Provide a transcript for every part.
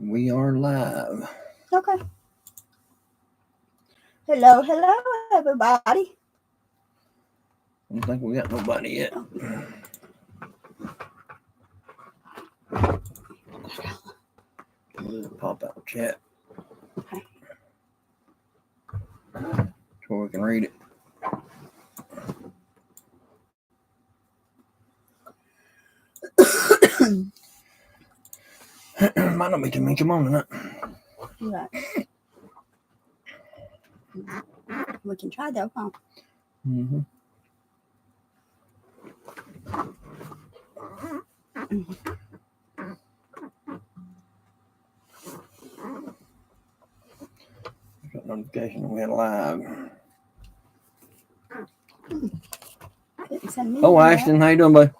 We are live. Okay. Hello, everybody. I don't think we got nobody yet. We'll pop out chat. Okay. So we can read it. Might not be too much on tonight. Right. We can try though, huh? Mm-hmm. Got notification we had live. Didn't send me Oh, anything yet. Ashton, how you doing, buddy?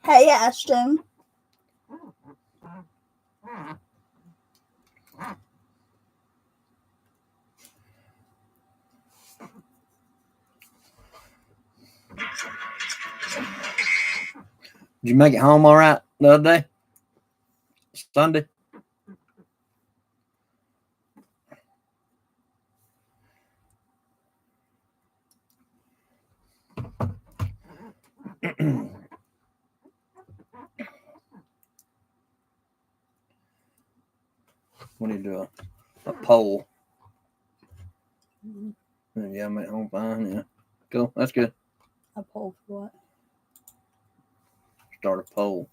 Hey, Ashton. Did you make it home all right the other day? Sunday? We need to do a poll. Yeah, I made it home fine. Yeah. Cool. That's good. A poll for what? Start a poll.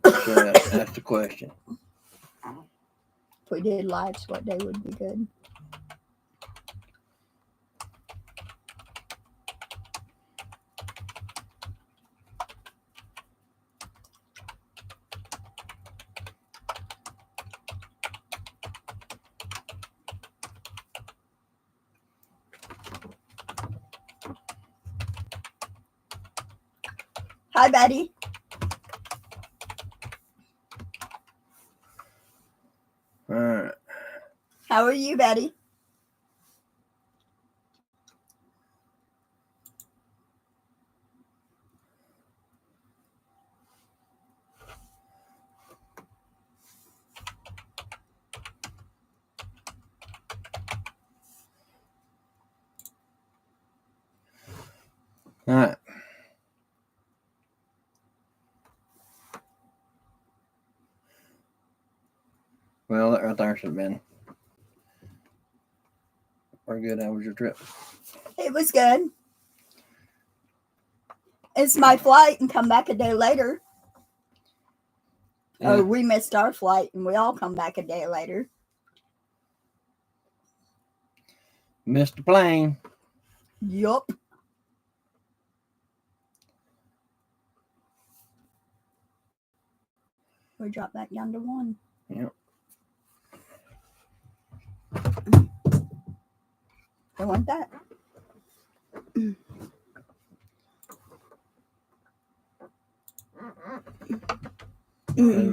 So ask the question. If we did lives, what day would be good? Hi, Betty. All right. How are you, Betty? All right. Well, that right there should have been pretty good. How was your trip? It was good. It's my flight and come back a day later. Yeah. Oh, we missed our flight and we all come back a day later. Missed the plane. Yup. We dropped back down to 1. Yep. I want that.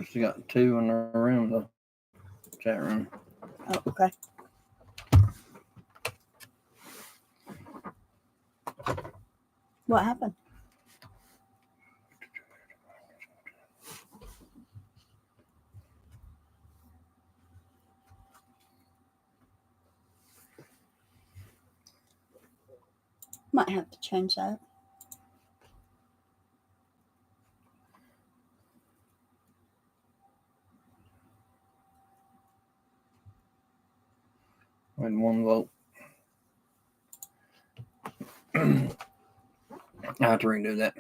She got 2 in her room, the chat room. Oh, okay. What happened? Might have to change that. Went 1 vote. I have to redo that.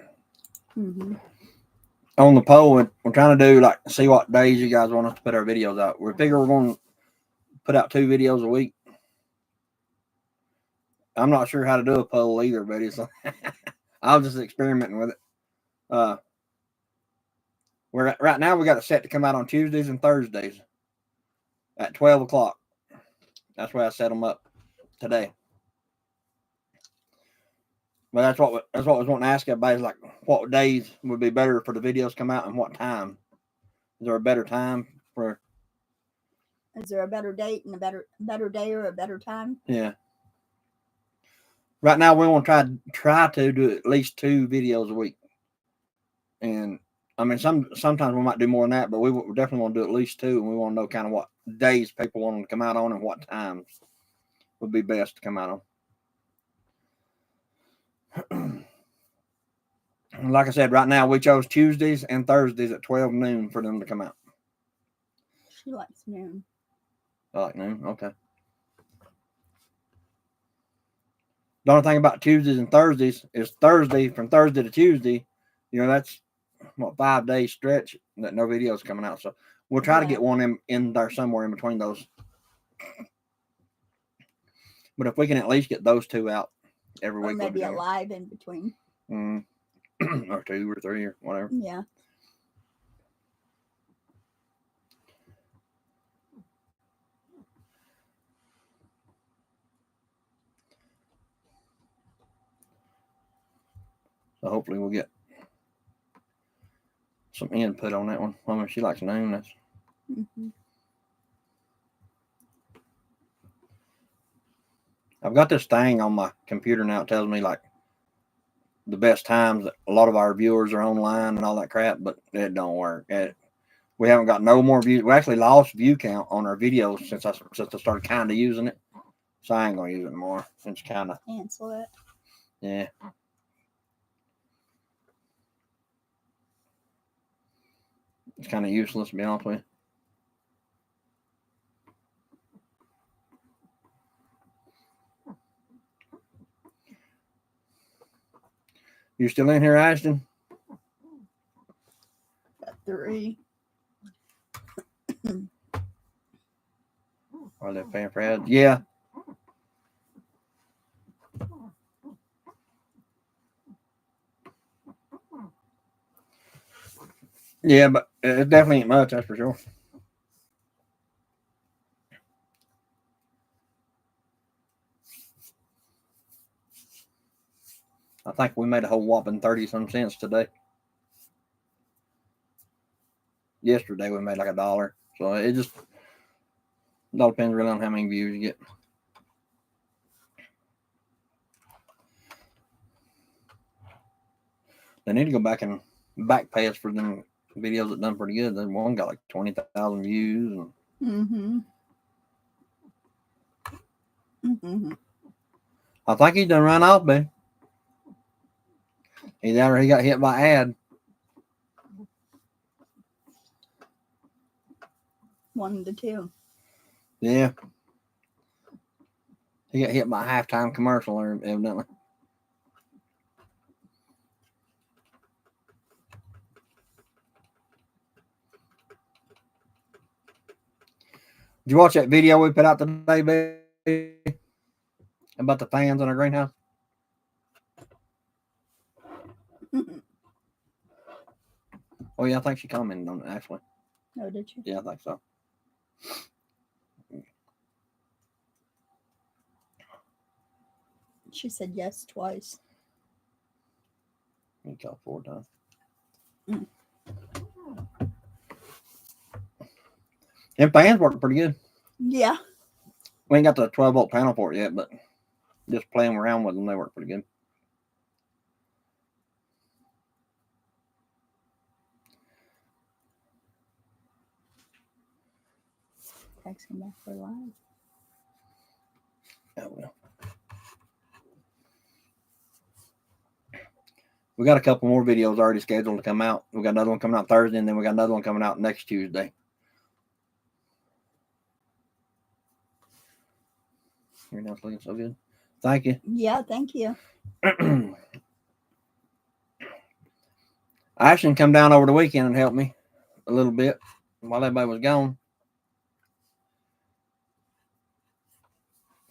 Mm-hmm. On the poll, we're trying to do see what days you guys want us to put our videos out. We figure we're going to put out 2 videos a week. I'm not sure how to do a poll either, but it's I was just experimenting with it. We're right now we got it set to come out on Tuesdays and Thursdays at 12 o'clock. That's why I set them up today. But that's what I was wanting to ask everybody, is what days would be better for the videos to come out and what time? Is there a better time for? Is there a better date and a better day or a better time? Yeah. Right now we want to try to do at least 2 videos a week, and I mean, sometimes we might do more than that, but we definitely want to do at least 2, and we want to know kind of what days people want them to come out on and what times would be best to come out on. Like I said, right now we chose Tuesdays and Thursdays at 12 noon for them to come out. She likes noon. I like noon. Okay. The only thing about Tuesdays and Thursdays is from Thursday to Tuesday, that's what 5 days stretch that no videos coming out. So we'll try to get one in there somewhere in between those. But if we can at least get those 2 out every week, or maybe a live in between, or 2 or 3 or whatever. Yeah. So hopefully we'll get some input on that one. I mean, she likes noon. That's. I've got this thing on my computer now. It tells me like the best times that a lot of our viewers are online and all that crap, but it don't work. We haven't got no more views. We actually lost view count on our videos since I started kind of using it. So I ain't gonna use it anymore. It's kind of cancel it. Yeah. It's kind of useless, to be honest with you. You still in here, Ashton? Got 3. Are they paying for ads? Yeah. Yeah, but it definitely ain't much, that's for sure. I think we made a whole whopping 30-some cents today. Yesterday we made like $1. So it just all depends really on how many views you get. They need to go back and back pay us for them videos that done pretty good. Then one got like 20,000 views. I think he done run off, babe. Either he got hit by ad. One of the 2. Yeah. He got hit by a halftime commercial, evidently. Did you watch that video we put out today, baby? About the fans in our greenhouse? Oh, yeah, I think she commented on it, actually. Oh, did you? Yeah, I think so. She said yes twice. You called 4 times. Them fans work pretty good. Yeah. We ain't got the 12-volt panel for it yet, but just playing around with them, they work pretty good. Texting back for live. Oh, well. We got a couple more videos already scheduled to come out. We got another one coming out Thursday, and then we got another one coming out next Tuesday. Your nails looking so good. Thank you. Yeah, thank you. Ashton come down over the weekend and helped me a little bit while everybody was gone.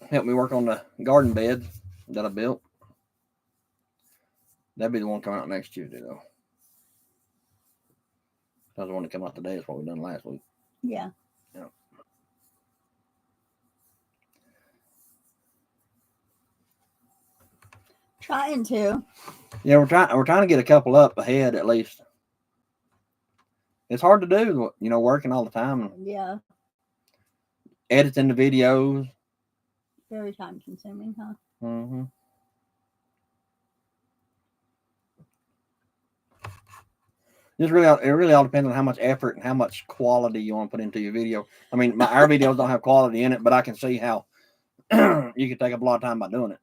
Helped me work on the garden beds that I built. That'd be the one coming out next Tuesday, though. That was the one that came out today. Is what we done last week. Yeah. Yeah. Trying to. Yeah, we're trying to get a couple up ahead at least. It's hard to do, working all the time. Yeah. Editing the videos. Very time consuming, huh? Mm-hmm. It really all depends on how much effort and how much quality you want to put into your video. I mean, our videos don't have quality in it, but I can see how you can take up a lot of time by doing it.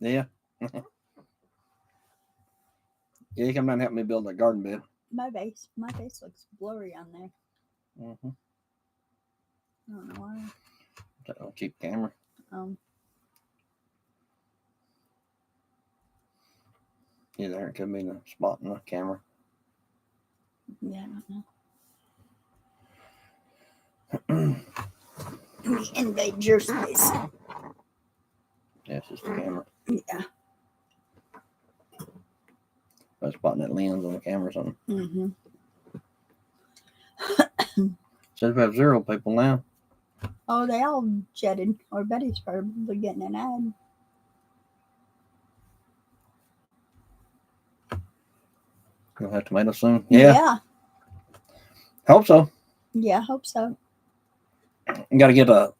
Yeah. Yeah, you come down and help me build a garden bed. My face looks blurry on there. Mm-hmm. I don't know why. That's a cheap camera. Yeah, there could be a spot in the camera. Yeah, I don't know. Let me invade your space. Yeah, it's just the camera. Yeah. A spot in that lens on the camera or something. Mm-hmm. Says we have 0 people now. Oh, they all jetted. Or Betty's probably getting an ad. You'll have tomatoes soon. Yeah. Hope so. Yeah, I hope so. You got to get the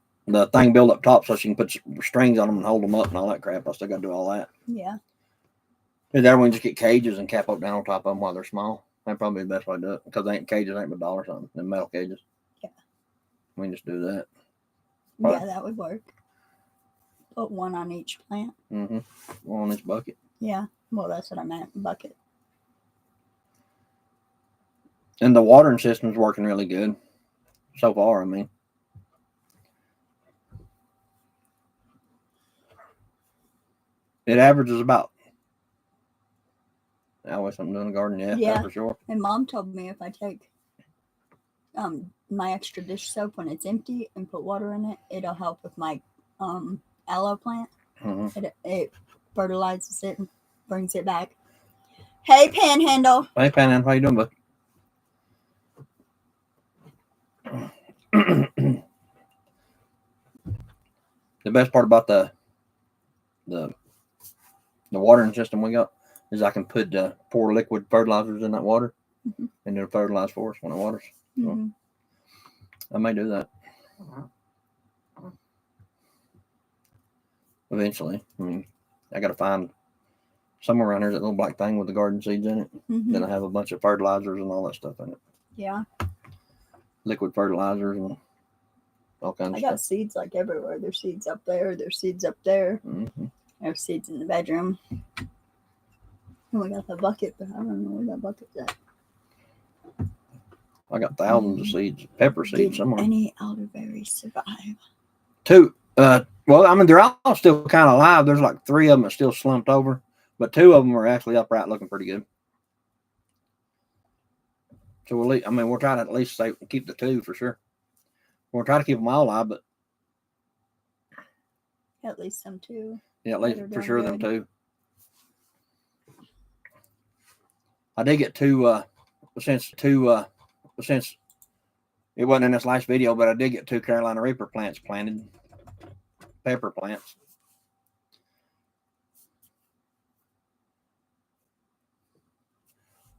thing built up top so she can put strings on them and hold them up and all that crap. I still got to do all that. Yeah. And then we can just get cages and cap up down on top of them while they're small. That'd probably be the best way to do it because cages ain't but $1 something. The metal cages. Yeah. We can just do that. Yeah, that would work. Put one on each plant. Mm-hmm. One on each bucket. Yeah. Well, that's what I meant. Bucket. And the watering system's working really good so far. I mean, it averages about. I always something doing the garden, yeah, for sure. And Mom told me if I take my extra dish soap when it's empty and put water in it, it'll help with my aloe plant. Mm-hmm. It fertilizes it and brings it back. Hey, Panhandle. Hey, Panhandle, how you doing, bud? The best part about the watering system we got is I can put pour liquid fertilizers in that water, mm-hmm. and it'll fertilize for us when it waters. So mm-hmm. I may do that eventually. I mean, I got to find somewhere around here that little black thing with the garden seeds in it. Mm-hmm. Then I have a bunch of fertilizers and all that stuff in it. Yeah. Liquid fertilizers and all kinds of stuff. I got seeds like everywhere. There's seeds up there. There's seeds up there. Mm-hmm. There's seeds in the bedroom. And we got the bucket, but I don't know where that bucket's at. I got thousands of seeds, pepper seeds somewhere. Any elderberries survive? 2. Well, I mean, they're all still kind of alive. There's like 3 of them that still slumped over, but 2 of them are actually upright, looking pretty good. So we'll try to at least keep the 2 for sure. We'll try to keep them all alive, but at least some 2. Yeah, at least for sure them 2. I did get 2 since it wasn't in this last video, but I did get 2 Carolina Reaper plants planted, pepper plants.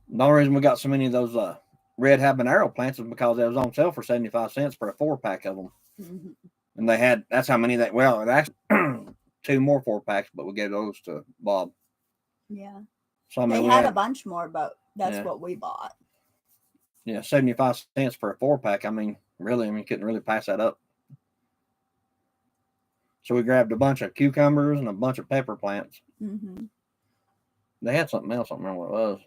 The only reason we got so many of those red habanero plants is because they was on sale for 75 cents for a 4-pack of them. Mm-hmm. And that's how many it actually 2 more 4-packs, but we gave those to Bob. Yeah. So I mean, they had a bunch more, but that's what we bought. Yeah, 75 cents for a 4-pack. I mean, really, couldn't really pass that up. So we grabbed a bunch of cucumbers and a bunch of pepper plants. Mm-hmm. They had something else. I don't remember what it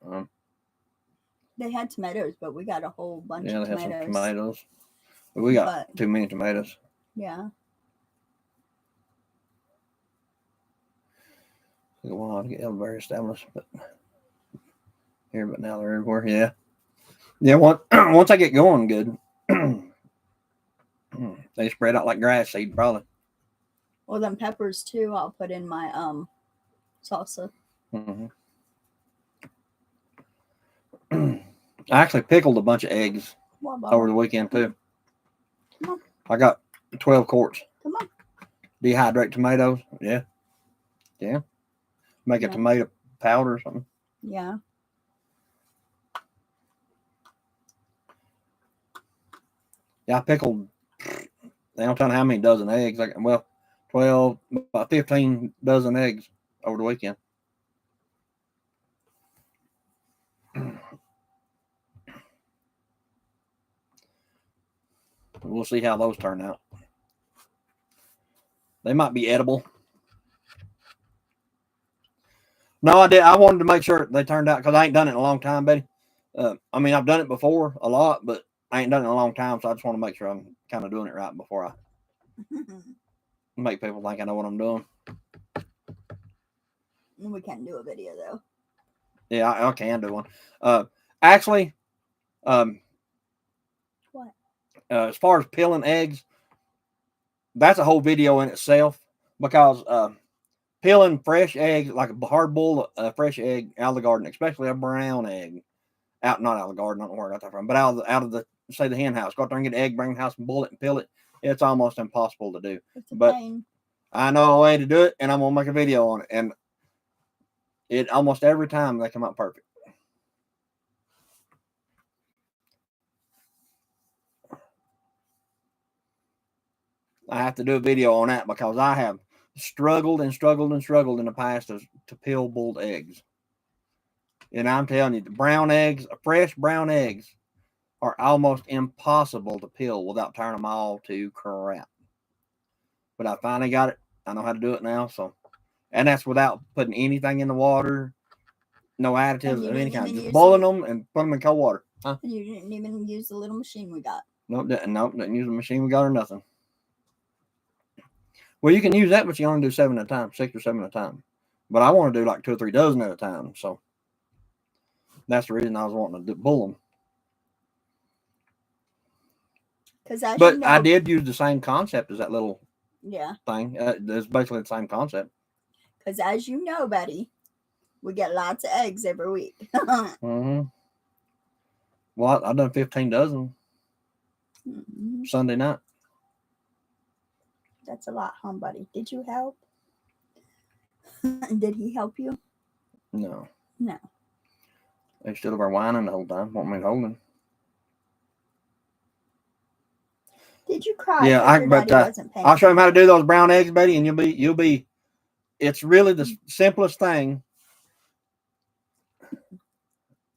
was. They had tomatoes, but we got a whole bunch of tomatoes. Yeah, they had some tomatoes. But we got too many tomatoes. Yeah. Took a while to get elderberry established, but now they're everywhere. Yeah. Yeah, once I get going good, they spread out like grass seed, probably. Well, them peppers too, I'll put in my salsa. Mm-hmm. I actually pickled a bunch of eggs over the weekend too. Come on. I got 12 quarts. Come on. Dehydrate tomatoes. Yeah. Yeah. Make a tomato powder or something. Yeah. Yeah, I pickled, I don't know how many dozen eggs. 12, about 15 dozen eggs over the weekend. We'll see how those turn out. They might be edible. No, I did. I wanted to make sure they turned out because I ain't done it in a long time, Betty. I mean, I've done it before a lot, but I ain't done it in a long time, so I just want to make sure I'm kind of doing it right before I make people think I know what I'm doing. We can't do a video though. Yeah, I can do one. Actually, What? As far as peeling eggs, that's a whole video in itself because peeling fresh eggs, like a hard boiled fresh egg out of the garden, especially a brown egg, not out of the garden, I don't know where I got that from, but out of the say the hen house, go out there and get an egg, bring it in the house and boil it and peel it. It's almost impossible to do. It's a but pain. I know a way to do it, and I'm gonna make a video on it. And it almost every time they come out perfect. I have to do a video on that because I have struggled in the past to peel boiled eggs. And I'm telling you, the brown eggs, fresh brown eggs, are almost impossible to peel without turning them all to crap. But I finally got it. I know how to do it now. So, and that's without putting anything in the water, no additives of any kind. Just boiling them and put them in cold water. Huh? You didn't even use the little machine we got. Nope, didn't use the machine we got or nothing. Well, you can use that, but you only do 7 at a time, 6 or 7 at a time. But I want to do like 2 or 3 dozen at a time. So that's the reason I was wanting to boil them. But you know, I did use the same concept as that little thing. It's basically the same concept. Because as you know, Betty, we get lots of eggs every week. Mm-hmm. Well, I've done 15 dozen Sunday night. That's a lot, huh, buddy? Did you help? Did he help you? No. No. They stood over whining the whole time, want me to hold him. Did you cry? Yeah, I'll show him how to do those brown eggs, Betty, and you'll be. It's really the simplest thing.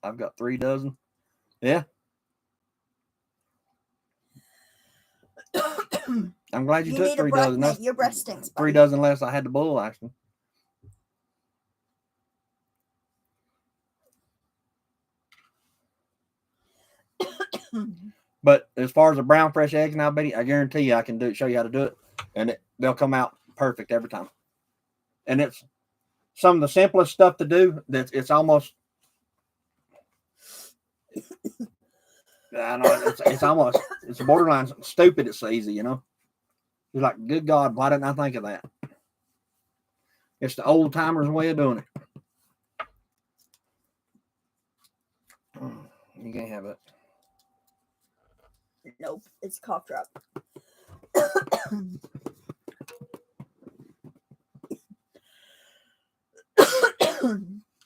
I've got 3 dozen. Yeah. I'm glad you took 3 dozen. That's your breast stinks. 3 dozen less I had to boil, actually. But as far as the brown fresh eggs now, Betty, I guarantee you I can show you how to do it, and they'll come out perfect every time. And it's some of the simplest stuff to do. That it's almost. I know it's borderline stupid. It's easy, you know. It's like, good God, why didn't I think of that? It's the old timers' way of doing it. You can't have it. Nope, it's a cough drop.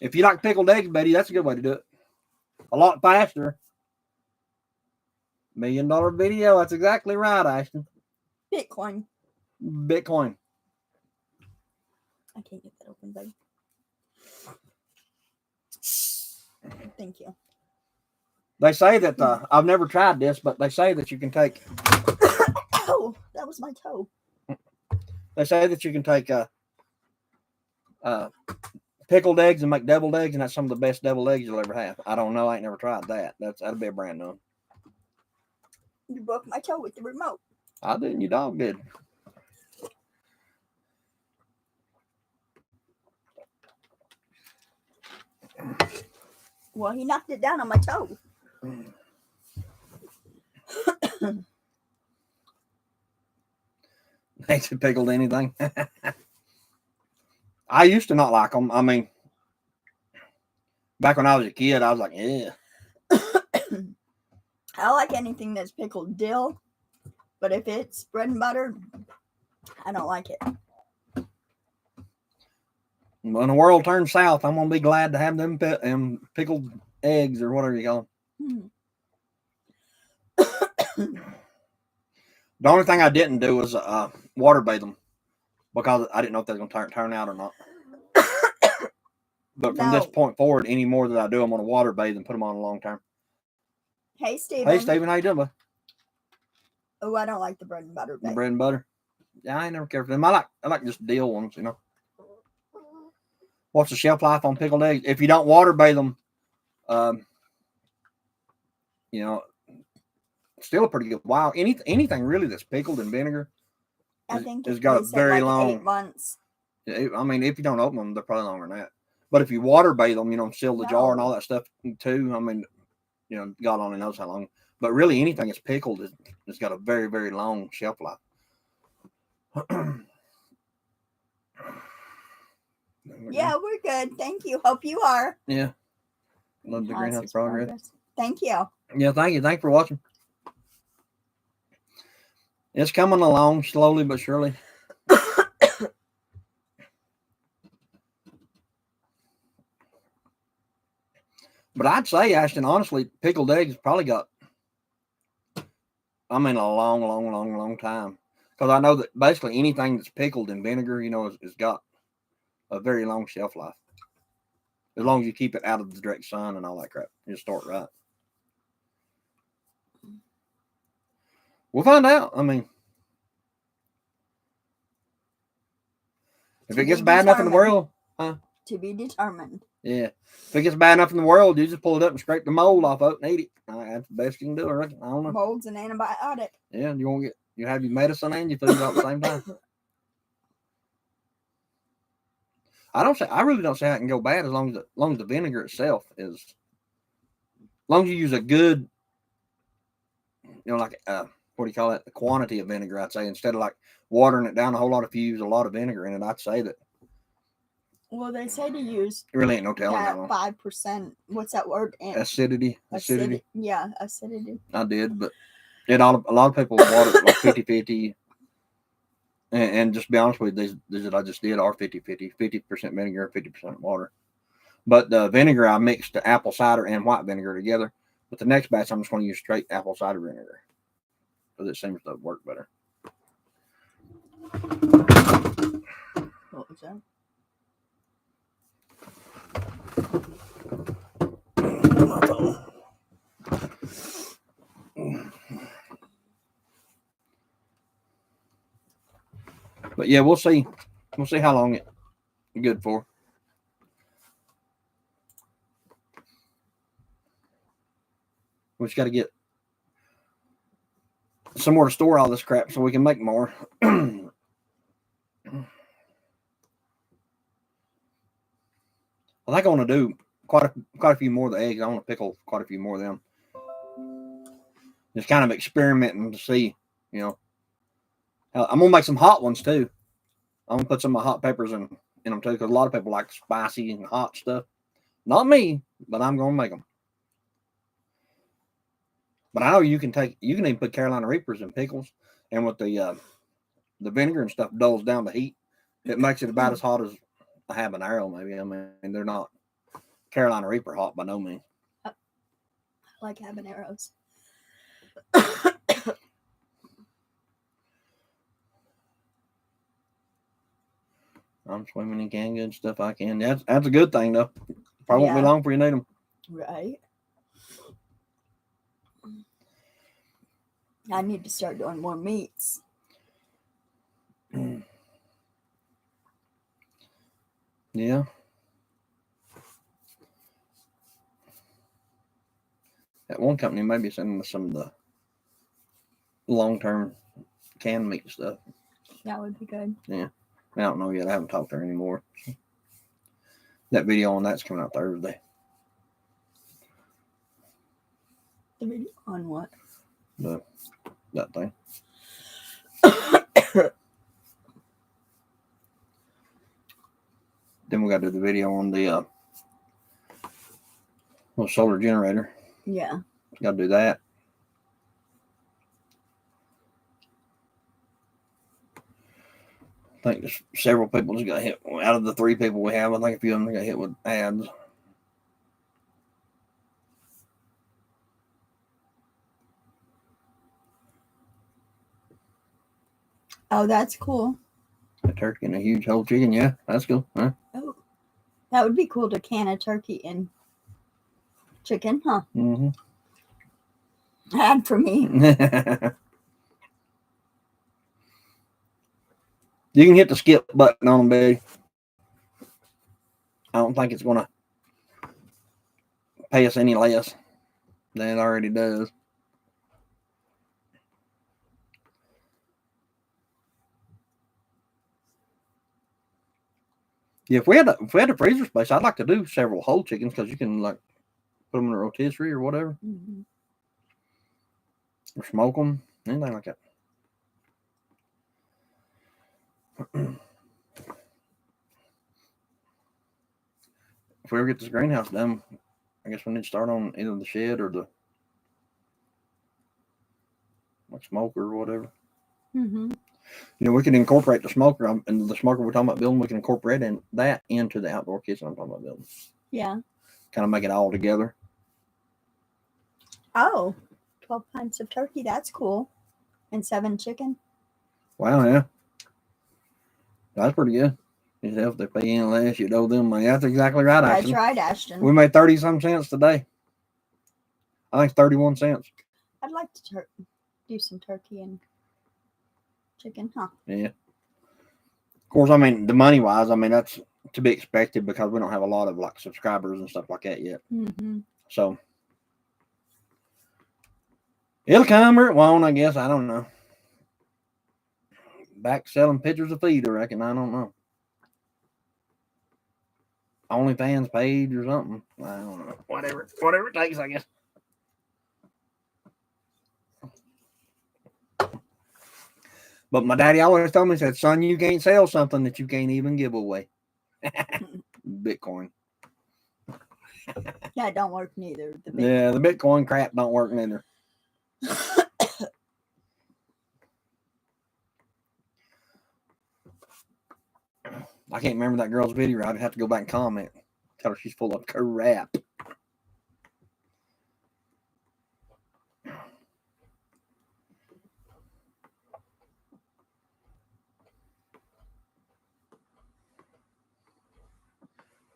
If you like pickled eggs, Betty, that's a good way to do it. A lot faster. $1 million video. That's exactly right, Ashton. Bitcoin. I can't get that open, babe. Thank you. They say that I've never tried this, but they say that you can take. Oh, that was my toe. They say that you can take pickled eggs and make deviled eggs, and that's some of the best deviled eggs you'll ever have. I don't know. I ain't never tried that. That'll be a brand new one. You broke my toe with the remote. I didn't. Your dog did. Well, he knocked it down on my toe. Ain't you pickled anything? I used to not like them. I mean, back when I was a kid, I was like, yeah. I like anything that's pickled dill, but if it's bread and butter, I don't like it. When the world turns south, I'm gonna be glad to have them pickled eggs or whatever you call them. The only thing I didn't do was water bathe them because I didn't know if they was gonna turn out or not. But from this No. point forward, any more that I do, I'm going to water bathe and put them on long term. Hey, Steven. Hey, Steven, how you doing, bud? Oh, I don't like the bread and butter The bag. bread and butter. Yeah, I ain't never cared for them. I like just deal ones, you know. What's the shelf life on pickled eggs? If you don't water bathe them, you know, still a pretty good while. Anything really that's pickled in vinegar, I think it's got they a said very like long. 8 months. I mean, if you don't open them, they're probably longer than that. But if you water bathe them, you know, seal the jar and all that stuff too. I mean, you know, God only knows how long. But really, anything that's pickled has got a very, very long shelf life. Yeah, we're good. Thank you. Hope you are. Yeah. Love the greenhouse progress. Thank you. Yeah, thank you. Thanks for watching. It's coming along slowly but surely. But I'd say, Ashton, honestly, pickled eggs probably got, I mean, a long time. Because I know that basically anything that's pickled in vinegar, you know, has got a very long shelf life. As long as you keep it out of the direct sun and all that crap. You start right. We'll find out. I mean, if it gets bad enough in the world, To be determined. Yeah. If it gets bad enough in the world, you just pull it up and scrape the mold off of it and eat it. That's the best you can do, I reckon. I don't know. Mold's an antibiotic. Yeah, you have your medicine and your food all at the same time. I really don't say how it can go bad as long as the vinegar itself is, as long as you use a good, you know, like what do you call it? The quantity of vinegar, I'd say, instead of like watering it down a whole lot. If you use a lot of vinegar in it, I'd say that. Well, they say to use it really ain't no telling that how long. 5%. What's that word? Acidity. Yeah, acidity. I did, but a lot of people water it like 50-50. And just be honest with you, these that I just did are 50-50, 50% vinegar, 50% water. But the vinegar, I mixed the apple cider and white vinegar together. But the next batch, I'm just going to use straight apple cider vinegar because it seems to work better. What was that? But yeah, we'll see. We'll see how long it's good for. We just got to get somewhere to store all this crap so we can make more. I think I want to do quite a few more of the eggs. I want to pickle quite a few more of them. Just kind of experimenting to see, you know. I'm gonna make some hot ones too. I'm gonna put some of my hot peppers in them too, because a lot of people like spicy and hot stuff. Not me, but I'm gonna make them. But I know you can even put Carolina Reapers in pickles, and with the vinegar and stuff dulls down the heat. It makes it about as hot as a habanero, maybe. I mean, they're not Carolina Reaper hot by no means. I like habaneros. I'm swimming in canned goods stuff I can. That's a good thing though. Probably won't be long before you need them. Right. I need to start doing more meats. Yeah. That one company may be sending us some of the long-term canned meat stuff. That would be good. Yeah. I don't know yet. I haven't talked to her anymore. That video on that's coming out Thursday. The video on what? That thing. Then we got to do the video on the solar generator. Yeah. Got to do that. I think there's several people just got hit. Out of the 3 people we have, I think a few of them got hit with ads. Oh, that's cool. A turkey and a huge whole chicken. Yeah, that's cool. Huh? Oh. That would be cool to can a turkey and chicken, huh? Mm-hmm. And for me. You can hit the skip button on them, baby. I don't think it's going to pay us any less than it already does. Yeah, if we had a freezer space, I'd like to do several whole chickens because you can like put them in a rotisserie or whatever, Mm-hmm. or smoke them, anything like that. If we ever get this greenhouse done, I guess we need to start on either the shed or the like smoker or whatever. Mm-hmm. You know, we can incorporate the smoker and the smoker we're talking about building. We can incorporate that into the outdoor kitchen I'm talking about building. Yeah. Kind of make it all together. Oh, 12 pints of turkey. That's cool. And 7 chicken. Wow, yeah. That's pretty good. If they pay any less, you'd owe them money. That's exactly right, That's Ashton. right, Ashton. We made 30-some cents today. I think 31 cents. I'd like to do some turkey and chicken, huh? Yeah. Of course, I mean, the money-wise, I mean, that's to be expected because we don't have a lot of, like, subscribers and stuff like that yet. Mm-hmm. So, it'll come or it won't, I guess. I don't know. Back selling pictures of feed, I reckon. I don't know. OnlyFans page or something. I don't know. Whatever it takes, I guess. But my daddy always told me, he said, son, you can't sell something that you can't even give away. Bitcoin. That don't work neither. Yeah, the Bitcoin crap don't work neither. I can't remember that girl's video. I'd have to go back and comment. Tell her she's full of crap.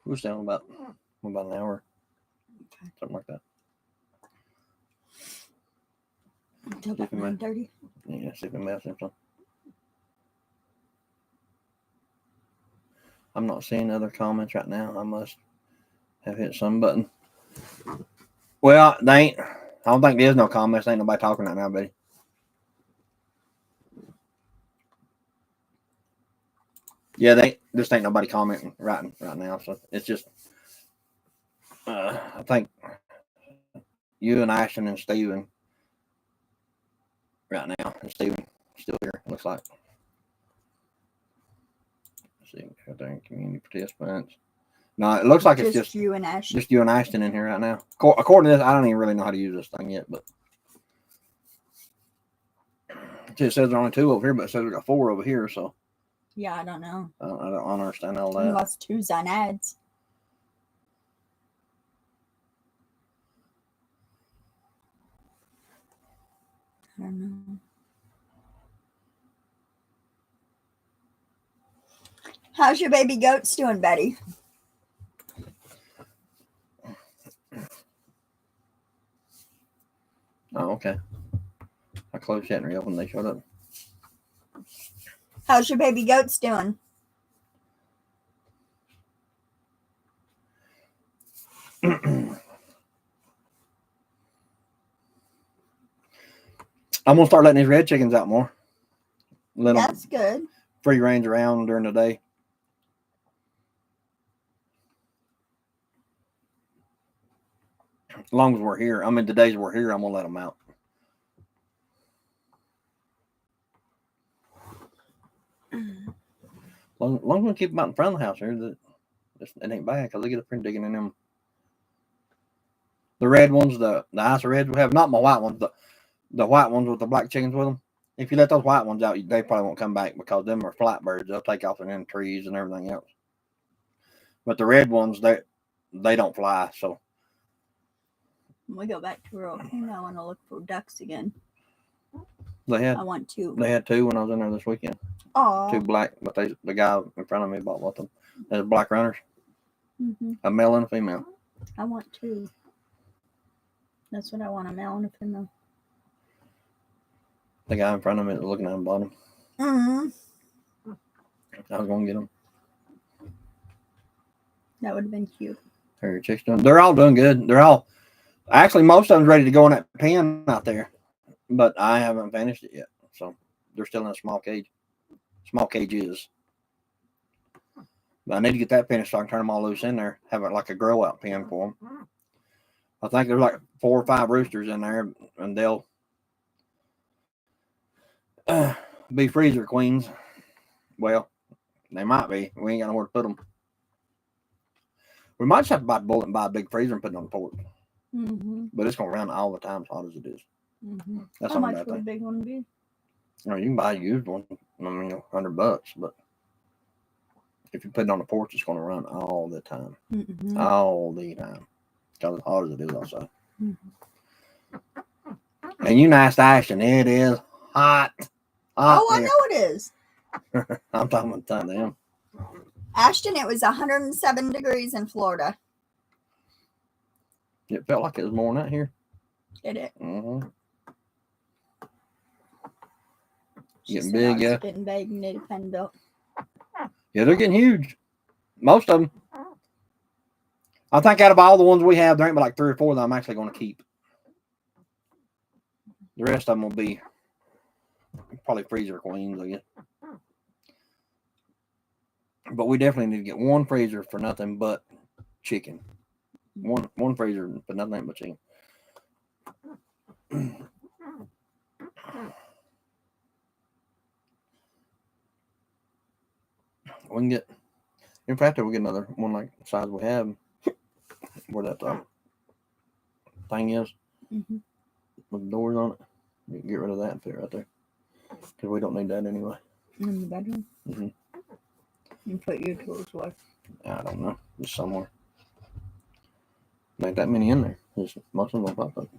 We're down about an hour. Okay. Something like that. Until about 9:30. Yeah, see if it matters something. I'm not seeing other comments right now. I must have hit some button. Well, they ain't. I don't think there's no comments. Ain't nobody talking right now, buddy. Yeah, they just ain't nobody commenting right now. So it's just, I think you and Ashton and Steven right now. And Steven still here. Looks like. Let's see, I think community participants. No, it looks like it's just you and Ashton. Just you and Ashton in here right now. According to this, I don't even really know how to use this thing yet, but it says there's only 2 over here, but it says we got 4 over here. So yeah, I don't know. I don't understand all that. Unless 2's on ads. I don't know. How's your baby goats doing, Betty? Oh, okay. I closed that and reopened. They showed up. How's your baby goats doing? I'm gonna start letting these red chickens out more. That's good. Free range around during the day. As long as we're here. I mean, the days we're here, I'm gonna let them out. Long as we keep them out in front of the house here, it ain't bad because they get up here and digging in them. The red ones, the ice reds we have, not my white ones, the white ones with the black chickens with them. If you let those white ones out, they probably won't come back because them are flatbirds. They'll take off in them trees and everything else. But the red ones, they don't fly. So we go back to rural King. I want to look for ducks again. I want to. They had 2 when I was in there this weekend. Oh. 2 black, but the guy in front of me bought one of them. There's black runners. Mm-hmm. A male and a female. I want two. That's what I want, a male and a female. The guy in front of me is looking at them bottom. Mm-hmm. I was gonna get them. That would have been cute. How are your chicks doing? They're all doing good. They're all actually most of them's ready to go in that pen out there, but I haven't finished it yet. So they're still in a small cage. Small cages. But I need to get that finished so I can turn them all loose in there. Have it like a grow out pen for them. I think there's like 4 or 5 roosters in there, and they'll be freezer queens. Well, they might be. We ain't got nowhere to put them. We might just have to buy a bullet and buy a big freezer and put it on the porch. Mm-hmm. But it's going to run all the time as hot as it is. Mm-hmm. That's How not a much bad would a thing. big one be? You know, you can buy a used one. I mean, $100, but if you put it on the porch, it's going to run all the time. Mm-hmm. All the time. Because as hot as it is outside. Mm-hmm. And you nice Ashton, it is hot. Oh, I know it is. I'm talking about the time to him. Ashton, it was 107 degrees in Florida. It felt like it was more than that here. Did it? Mm-hmm. She Getting said big, ours yeah. is getting big and need a pen built. Yeah, they're getting huge. Most of them. I think out of all the ones we have, there ain't but like 3 or 4 that I'm actually going to keep. The rest of them will be probably freezer queens, I guess. But we definitely need to get one freezer for nothing but chicken. One freezer for nothing but chicken. We can get, in fact, we'll get another one like the size we have, where that thing is, Mm-hmm. with the doors on it. You can get rid of that and put it right there. Because we don't need that anyway. In the bedroom? Mm-hmm. And put your tools away. I don't know. Just somewhere. There ain't that many in there. Just most of them will pop up.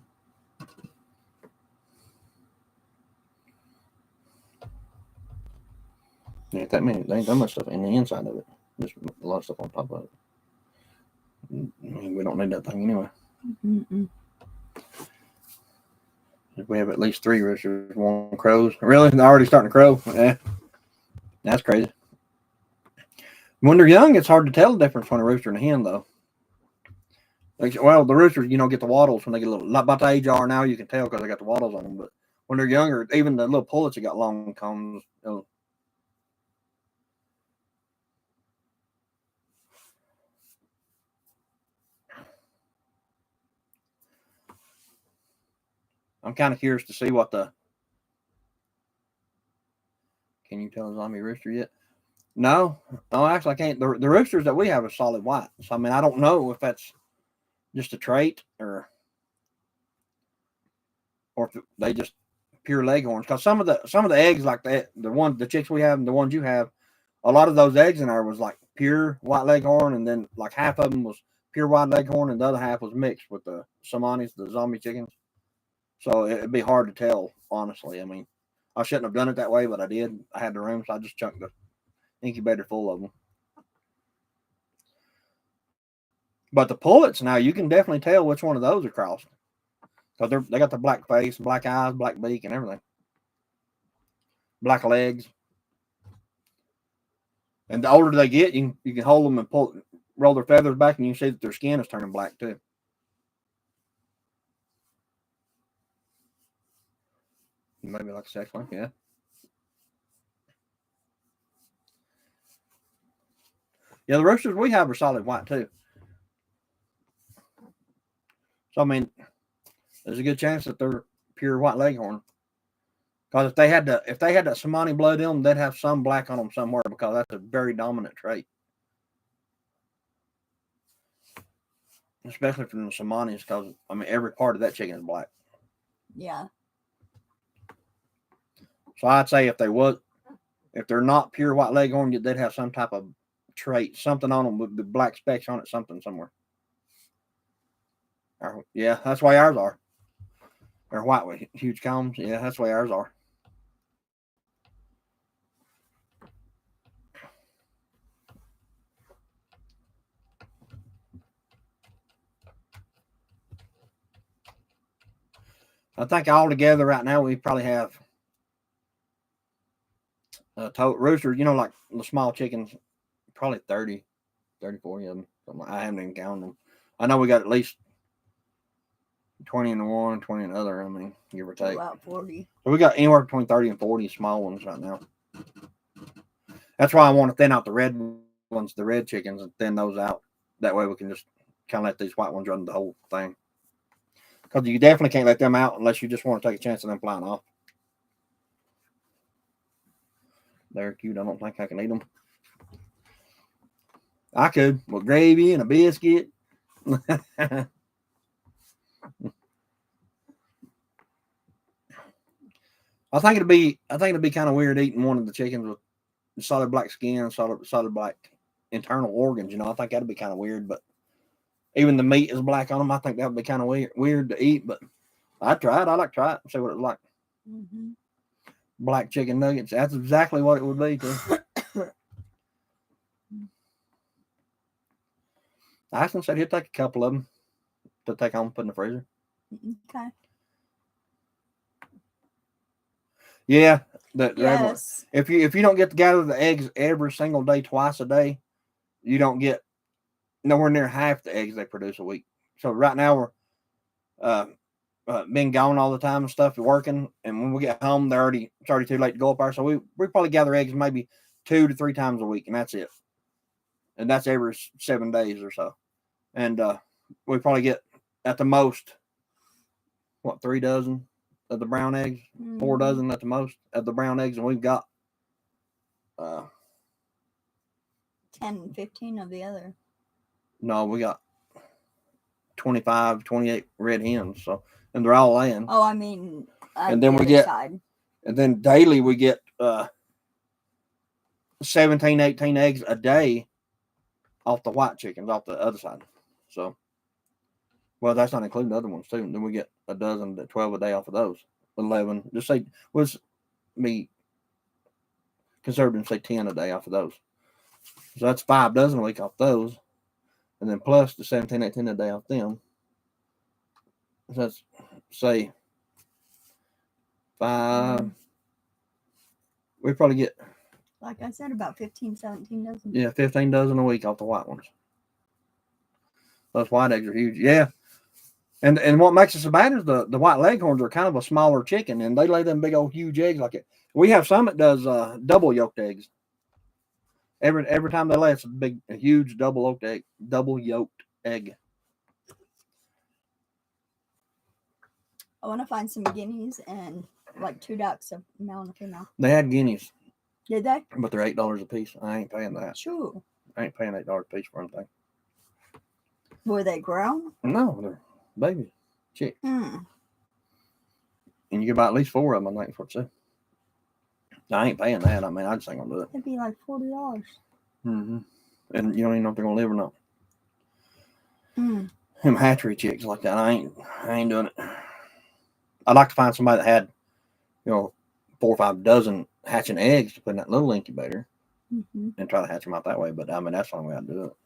There ain't that many. There ain't that much stuff in the inside of it. Just a lot of stuff on top of it. I mean, we don't need that thing anyway. Mm-mm. If we have at least 3 roosters, 1 crows. Really? They're already starting to crow? Yeah. That's crazy. When they're young, it's hard to tell the difference between a rooster and a hen, though. Like, well, the roosters, get the wattles when they get a little, about the age are now, you can tell because they got the wattles on them. But when they're younger, even the little pullets that got long combs, I'm kind of curious to see what the. Can you tell a zombie rooster yet? No, actually, I can't. The roosters that we have are solid white. So, I mean, I don't know if that's just a trait or if they just pure leghorns. Because some of the eggs, like the chicks we have and the ones you have, a lot of those eggs in there was like pure white leghorn, and then like half of them was pure white leghorn, and the other half was mixed with the Somanis, the zombie chickens. So it'd be hard to tell, honestly. I mean, I shouldn't have done it that way, but I did. I had the room, so I just chunked the incubator full of them. But the pullets now, you can definitely tell which one of those are crossed. Because they got the black face, black eyes, black beak, and everything. Black legs. And the older they get, you can hold them and roll their feathers back, and you can see that their skin is turning black too. Maybe like a sex one, yeah. Yeah, the roosters we have are solid white too. So I mean, there's a good chance that they're pure white leghorn. Because if they had that Somani blood in them, they'd have some black on them somewhere because that's a very dominant trait. Especially from the Somanis, because I mean every part of that chicken is black. Yeah. So I'd say if they're not pure white leghorn, they'd have some type of trait, something on them with the black specks on it, something somewhere. Yeah, that's why ours are. They're white with huge combs. Yeah, that's why ours are. I think all together right now we probably have roosters, like the small chickens, probably 30, 30, 40 of them. I haven't even counted them. I know we got at least 20 in the one, 20 in the other. I mean, give or take. About 40. So we got anywhere between 30 and 40 small ones right now. That's why I want to thin out the red ones, the red chickens, and thin those out. That way we can just kind of let these white ones run the whole thing. Because you definitely can't let them out unless you just want to take a chance of them flying off. They're cute. I don't think I can eat them. I could with gravy and a biscuit. I think it'd be kind of weird eating one of the chickens with solid black skin, solid black internal organs. I think that'd be kind of weird. But even the meat is black on them. I think that would be kind of weird to eat. But I'd try it. I'd like to try it and see what it's like. Mm-hmm. Black chicken nuggets. That's exactly what it would be too. Ashton said he'd take a couple of them to take home and put in the freezer. Okay. Yeah. Yes. If you don't get to gather the eggs every single day, twice a day, you don't get nowhere near half the eggs they produce a week. So right now we're been gone all the time and stuff, working, and when we get home, it's already too late to go up there. So we probably gather eggs maybe 2 to 3 times a week, and that's it. And that's every 7 days or so. And we probably get at the most 3 dozen of the brown eggs, 4 dozen at the most of the brown eggs, and we've got 10, 15 of the other. No, we got 25, 28 red hens. So, and they're all laying. Oh, I mean, and then we get, and then daily we get 17, 18 eggs a day off the white chickens off the other side. So, well, that's not including the other ones too. And then we get a dozen, 12 a day off of those. 11, just say, was me conservative, say 10 a day off of those. So that's 5 dozen a week off those. And then plus the 17, 18 a day off them. So that's, say, 5. We probably get, like I said, about 15, 17 dozen. Yeah, 15 dozen a week off the white ones. Those white eggs are huge. Yeah. And what makes it so bad is the white leghorns are kind of a smaller chicken, and they lay them big old huge eggs like it. We have some that does double yolked eggs. Every time they lay, it's a huge double yolked egg. I want to find some guineas and like 2 ducks, a male and a female. They had guineas. Did they? But they're $8 a piece. I ain't paying that. Sure. I ain't paying $8 a piece for anything. Were they grown? No, they're baby chick. Hmm. And you can buy at least 4 of them, I think, for two. I ain't paying that. I mean, I just ain't gonna do it. It'd be like $40. Mm-hmm. And you don't even know if they're gonna live or not. Hmm. Them hatchery chicks like that, I ain't doing it. I'd like to find somebody that had, 4 or 5 dozen hatching eggs to put in that little incubator and try to hatch them out that way. But I mean, that's the only way I'd do it.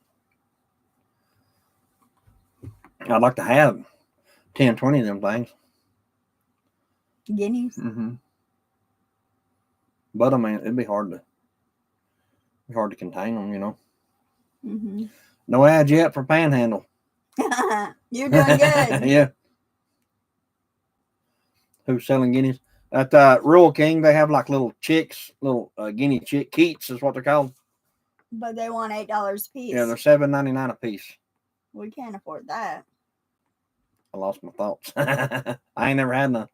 I'd like to have 10, 20 of them things. Guineas? Mm-hmm. But I mean, it'd be hard to contain them, Mm-hmm. No ads yet for Panhandle. You're doing good. Yeah. Who's selling guineas? At Rural King, they have like little chicks, little guinea chick keats is what they're called. But they want $8 a piece. Yeah, they're $7.99 a piece. We can't afford that. I lost my thoughts. I ain't never had none.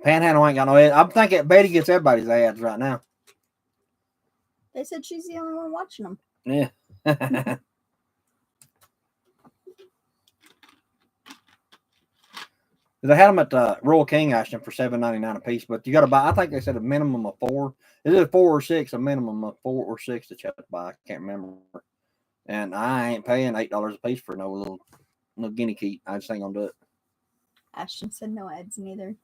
Panhandle ain't got no ads. I'm thinking Betty gets everybody's ads right now. They said she's the only one watching them. Yeah. They had them at Rural King Ashton for $7.99 a piece, but you got to buy. I think they said a minimum of 4. Is it 4 or 6? A minimum of 4 or 6 that you have to buy. I can't remember. And I ain't paying $8 a piece for no little guinea keat. I just ain't gonna do it. Ashton said no ads neither.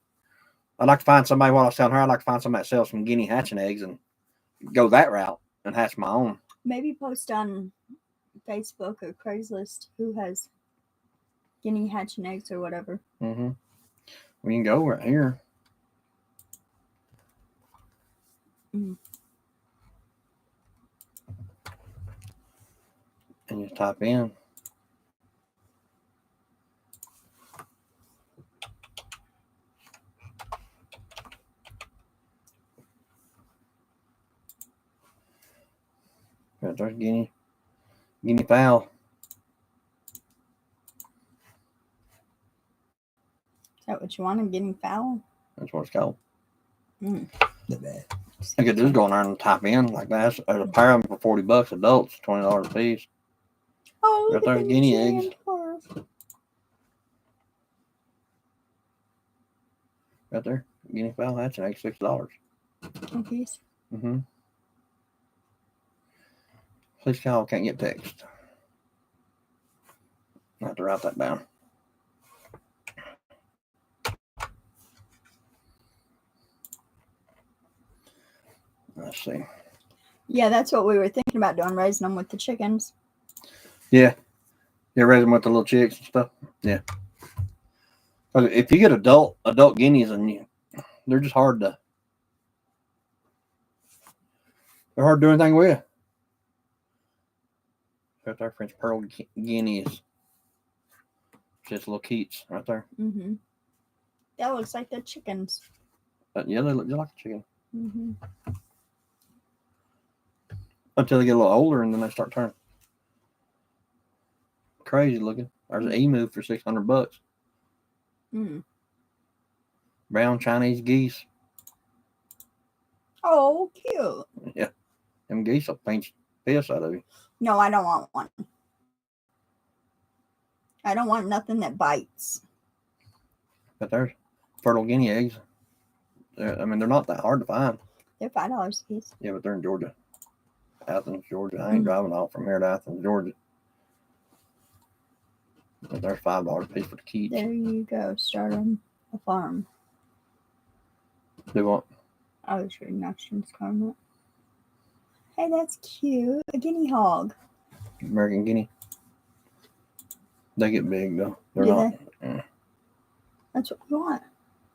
I'd like to find somebody. What I was telling her, I'd like to find somebody that sells some guinea hatching eggs and go that route and hatch my own. Maybe post on Facebook or Craigslist who has Guinea hatching eggs or whatever. Mm-hmm. We can go right here. Mm. And just type in. Right there's guinea fowl. Is that what you want? A guinea fowl? That's what it's called. Mm. I could just go in there and type in like that. There's a pair of them for $40. Adults, $20 a piece. Oh, Right look there, at guinea the eggs. giant dwarf. Right there, guinea fowl hatching egg, $6. A piece. Mm-hmm. Please call, can't get text. I have to write that down. Let's see. Yeah, that's what we were thinking about doing, raising them with the chickens. Yeah. You raise them with the little chicks and stuff? Yeah. If you get adult guineas, and they're just hard to do anything with. Right there, French pearl guineas. Just little keats right there. Mm-hmm. That looks like the chickens. But yeah, they look just like a chicken. Mm-hmm. Until they get a little older and then they start turning crazy looking. There's an emu for $600. Mm. Brown Chinese geese. Oh, cute. Yeah. Them geese will paint the piss out of you. No, I don't want one. I don't want nothing that bites. But there's fertile guinea eggs. They're not that hard to find. They're $5 a piece. Yeah, but they're in Georgia. Athens, Georgia. I ain't driving off from here to Athens, Georgia. But they're $5 a piece for the keats. There you go. Starting a farm. Do what? I was reading Ashton's comment. Hey, that's cute. A guinea hog. American guinea. They get big though. They're Do not. they? Yeah. That's what we want.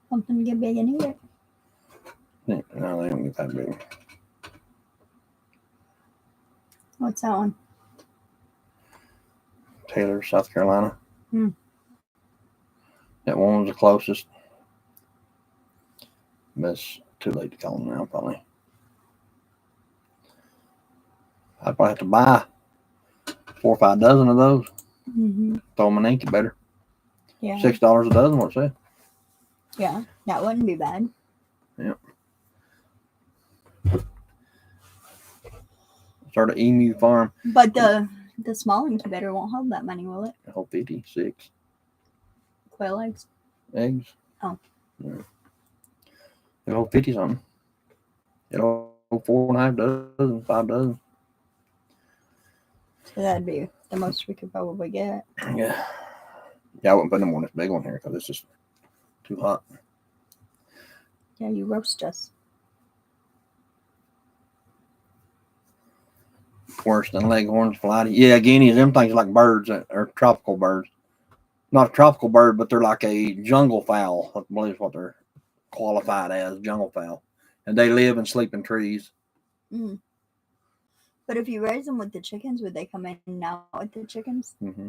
Something to get big and eat it. No, they don't get that big. What's that one? Taylor, South Carolina. Hmm. That one was the closest. But it's too late to call them now, probably. I'd probably have to buy 4 or 5 dozen of those. Mm-hmm. Throw them in an incubator. Yeah. $6 a dozen, what's that? Yeah, that wouldn't be bad. Yep. Start an emu farm. But the small incubator won't hold that many, will it? I hope 56 Quail eggs. eggs. Oh. Yeah. It'll hold 50 something. It'll hold 4.5 dozen, 5 dozen. So that'd be the most we could probably get. Yeah. Yeah, I wouldn't put them on this big one here because it's just too hot. Yeah, you roast us. Worse than leghorns, flighty. Yeah, guineas, them things like birds or tropical birds. Not a tropical bird, but they're like a jungle fowl. I believe is what they're qualified as, jungle fowl. And they live and sleep in trees. Mm. But if you raise them with the chickens, would they come in now with the chickens? Mm-hmm.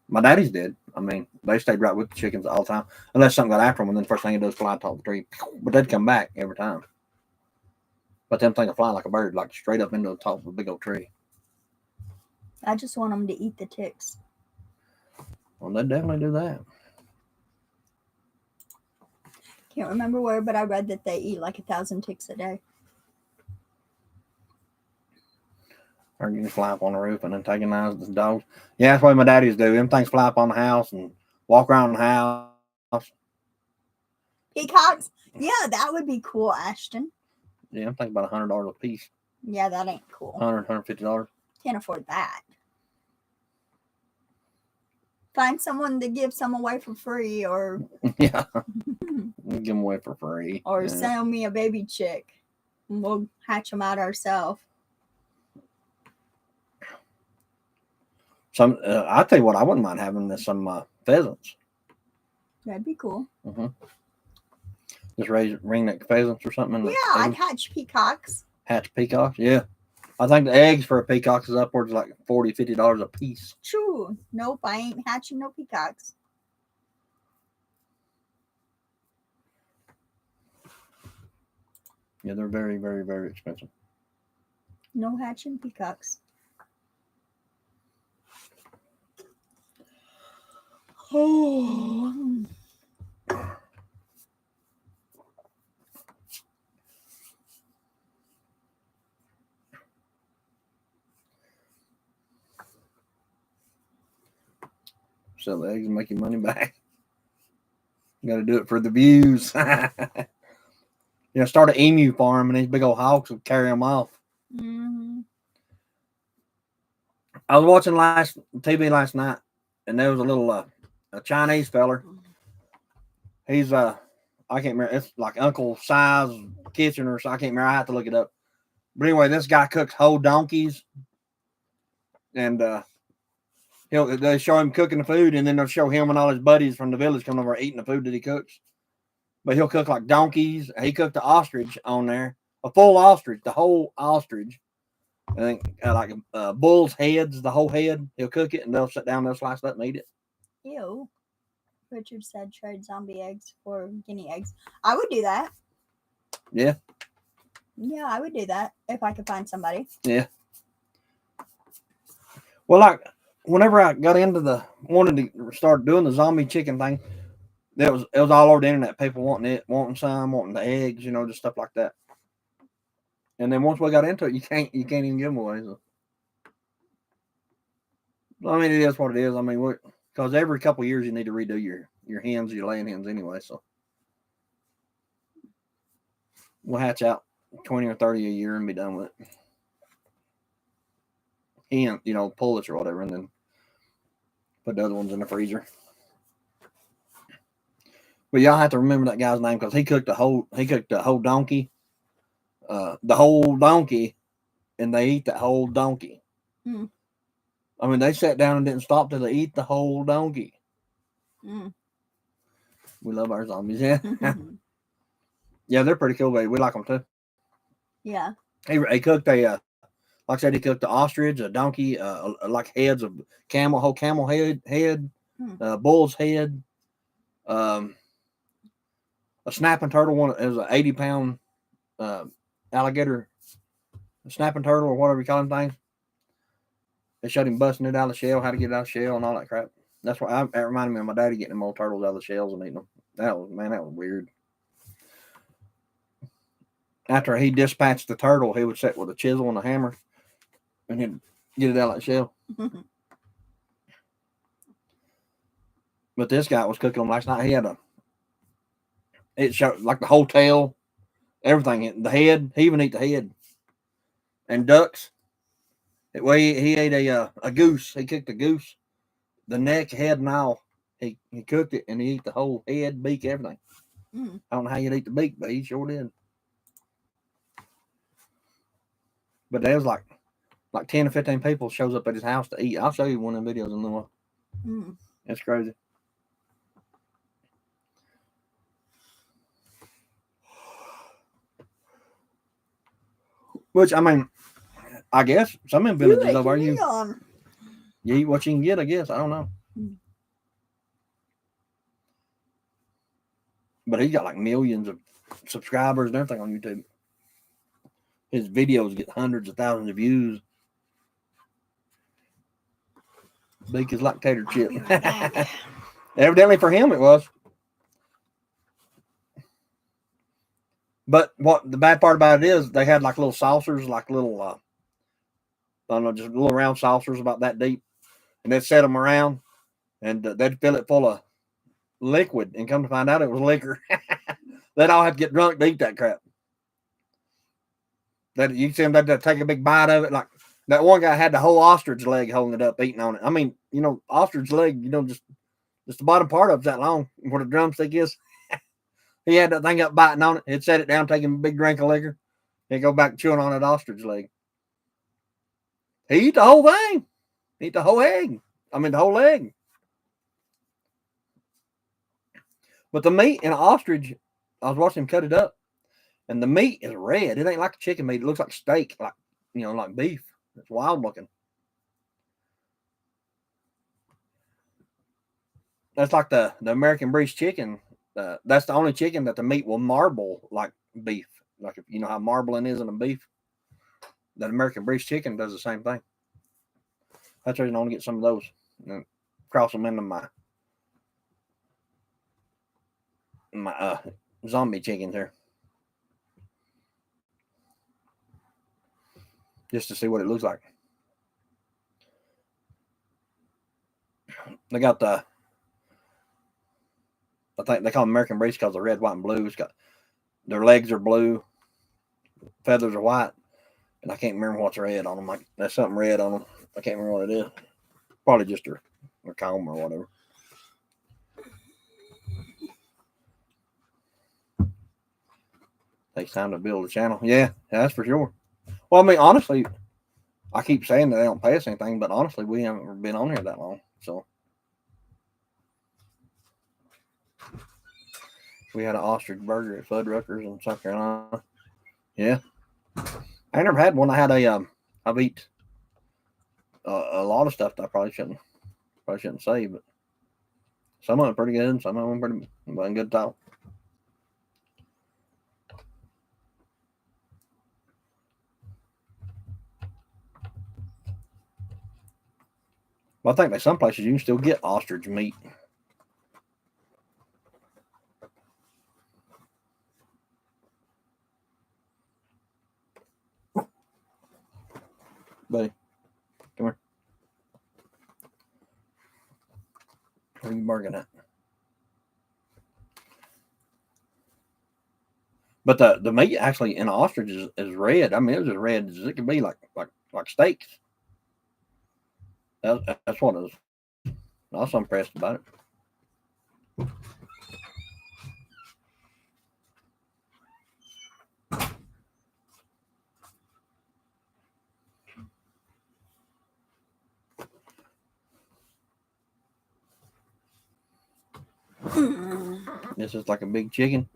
My daddy's did. I mean, they stayed right with the chickens all the time. Unless something got after them, and then the first thing he does is fly on top of the tree. But they'd come back every time. But them things fly like a bird, like straight up into the top of a big old tree. I just want them to eat the ticks. Well, they'd definitely do that. Can't remember where, but I read that they eat like 1,000 ticks a day. Or you can fly up on the roof and then take eyes the dogs. Yeah, that's what my daddies do. Them things fly up on the house and walk around the house. Peacocks? Yeah, that would be cool, Ashton. Yeah, I'm thinking about $100 a piece. Yeah, that ain't cool. $150. Can't afford that. Find someone to give some away for free, or Yeah. We'll give them away for free. or Yeah. sell me a baby chick. And we'll hatch them out ourselves. Some, I tell you what, I wouldn't mind having some pheasants. That'd be cool. Just ringneck pheasants or something. Yeah, I'd hatch peacocks. Hatch peacocks, yeah. I think the eggs for a peacock is upwards of like $40, $50 a piece. True. Nope, I ain't hatching no peacocks. Yeah, they're very, very, very expensive. No hatching peacocks. Oh. Sell the eggs and make your money back. You got to do it for the views. Start an emu farm and these big old hawks will carry them off. Mm-hmm. I was watching TV last night, and there was a little a Chinese feller. He's I can't remember. It's like Uncle Si's Kitchen or so. I can't remember. I have to look it up. But anyway, this guy cooks whole donkeys, and they show him cooking the food, and then they'll show him and all his buddies from the village coming over eating the food that he cooks. But he'll cook like donkeys. He cooked the ostrich on there, a full ostrich, the whole ostrich. I think like bull's heads, the whole head. He'll cook it, and they'll sit down, they'll slice it up and eat it. Ew. Richard said tried zombie eggs for guinea eggs. I would do that. Yeah. Yeah, I would do that if I could find somebody. Yeah. Well, like whenever I got into wanted to start doing the zombie chicken thing, it was all over the internet. People wanting the eggs, just stuff like that. And then once we got into it, you can't even give them away. So. I mean, it is what it is. I mean, because every couple of years you need to redo your hens, your laying hens anyway. So we'll hatch out 20 or 30 a year and be done with it. And pullets or whatever, and then put the other ones in the freezer. But y'all have to remember that guy's name because he cooked the whole donkey. The whole donkey, and they eat that whole donkey. Mm. I mean, they sat down and didn't stop till they eat the whole donkey. Mm. We love our zombies, yeah. Yeah, they're pretty cool, baby. We like them too. Yeah. He cooked like I said, he cooked the ostrich, a donkey, like heads of whole camel head, bull's head, a snapping turtle. One is an 80-pound alligator, snapping turtle or whatever you call them things. They showed him busting it out of the shell, how to get it out of the shell, and all that crap. That's why that reminded me of my daddy getting them old turtles out of the shells and eating them. That was weird. After he dispatched the turtle, he would sit with a chisel and a hammer, and he'd get it out of the shell. But this guy was cooking them last night. He had it showed like the whole tail, everything, the head. He even ate the head. And ducks. He ate a goose. He cooked a goose, the neck, head, and all. He cooked it, and he ate the whole head, beak, everything. I don't know how you'd eat the beak, but he sure did. But there was like 10 or 15 people shows up at his house to eat. I'll show you one of the videos in a little while. It's crazy. Which, I mean, I guess some of them villages over you eat what you can get, I guess. I don't know. But he's got like millions of subscribers and everything on YouTube. His videos get hundreds of thousands of views. Beak is like tater chip. Evidently for him it was. But what the bad part about it is they had like little saucers, like little, I don't know, just little round saucers about that deep. And they'd set them around and they'd fill it full of liquid and come to find out it was liquor. They'd all have to get drunk to eat that crap. That you see them, they'd take a big bite of it. Like that one guy had the whole ostrich leg holding it up, eating on it. I mean, ostrich leg, just the bottom part of it's that long where the drumstick is. He had that thing up biting on it. He'd set it down, taking a big drink of liquor. He'd go back chewing on that ostrich leg. He eat the whole thing. Eat the whole egg. I mean, the whole leg. But the meat in an ostrich, I was watching him cut it up, and the meat is red. It ain't like chicken meat. It looks like steak, like like beef. It's wild looking. That's like the American breast chicken. That's the only chicken that the meat will marble like beef. Like if you know how marbling is in a beef. That American breast chicken does the same thing. That's the reason I want to get some of those and cross them into my zombie chickens here. Just to see what it looks like. They got I think they call them American breast because they're red, white, and blue. It's got their legs are blue, feathers are white, and I can't remember what's red on them. Like there's something red on them. I can't remember what it is. Probably just their comb or whatever. Takes time to build a channel. Yeah, that's for sure. Well, I mean, honestly, I keep saying that they don't pay us anything, but honestly, we haven't been on here that long. So we had an ostrich burger at Fuddruckers in South Carolina. Yeah, I never had one. I had I've eaten a lot of stuff that I probably shouldn't say, but some of them pretty good, some of them pretty wasn't good talk. Well, I think there's some places you can still get ostrich meat. Buddy, come here. What are you barking at? But the meat actually in ostrich is red. I mean, it was as red as it could be, like steaks. That's what it was. I was impressed about it. This is like a big chicken.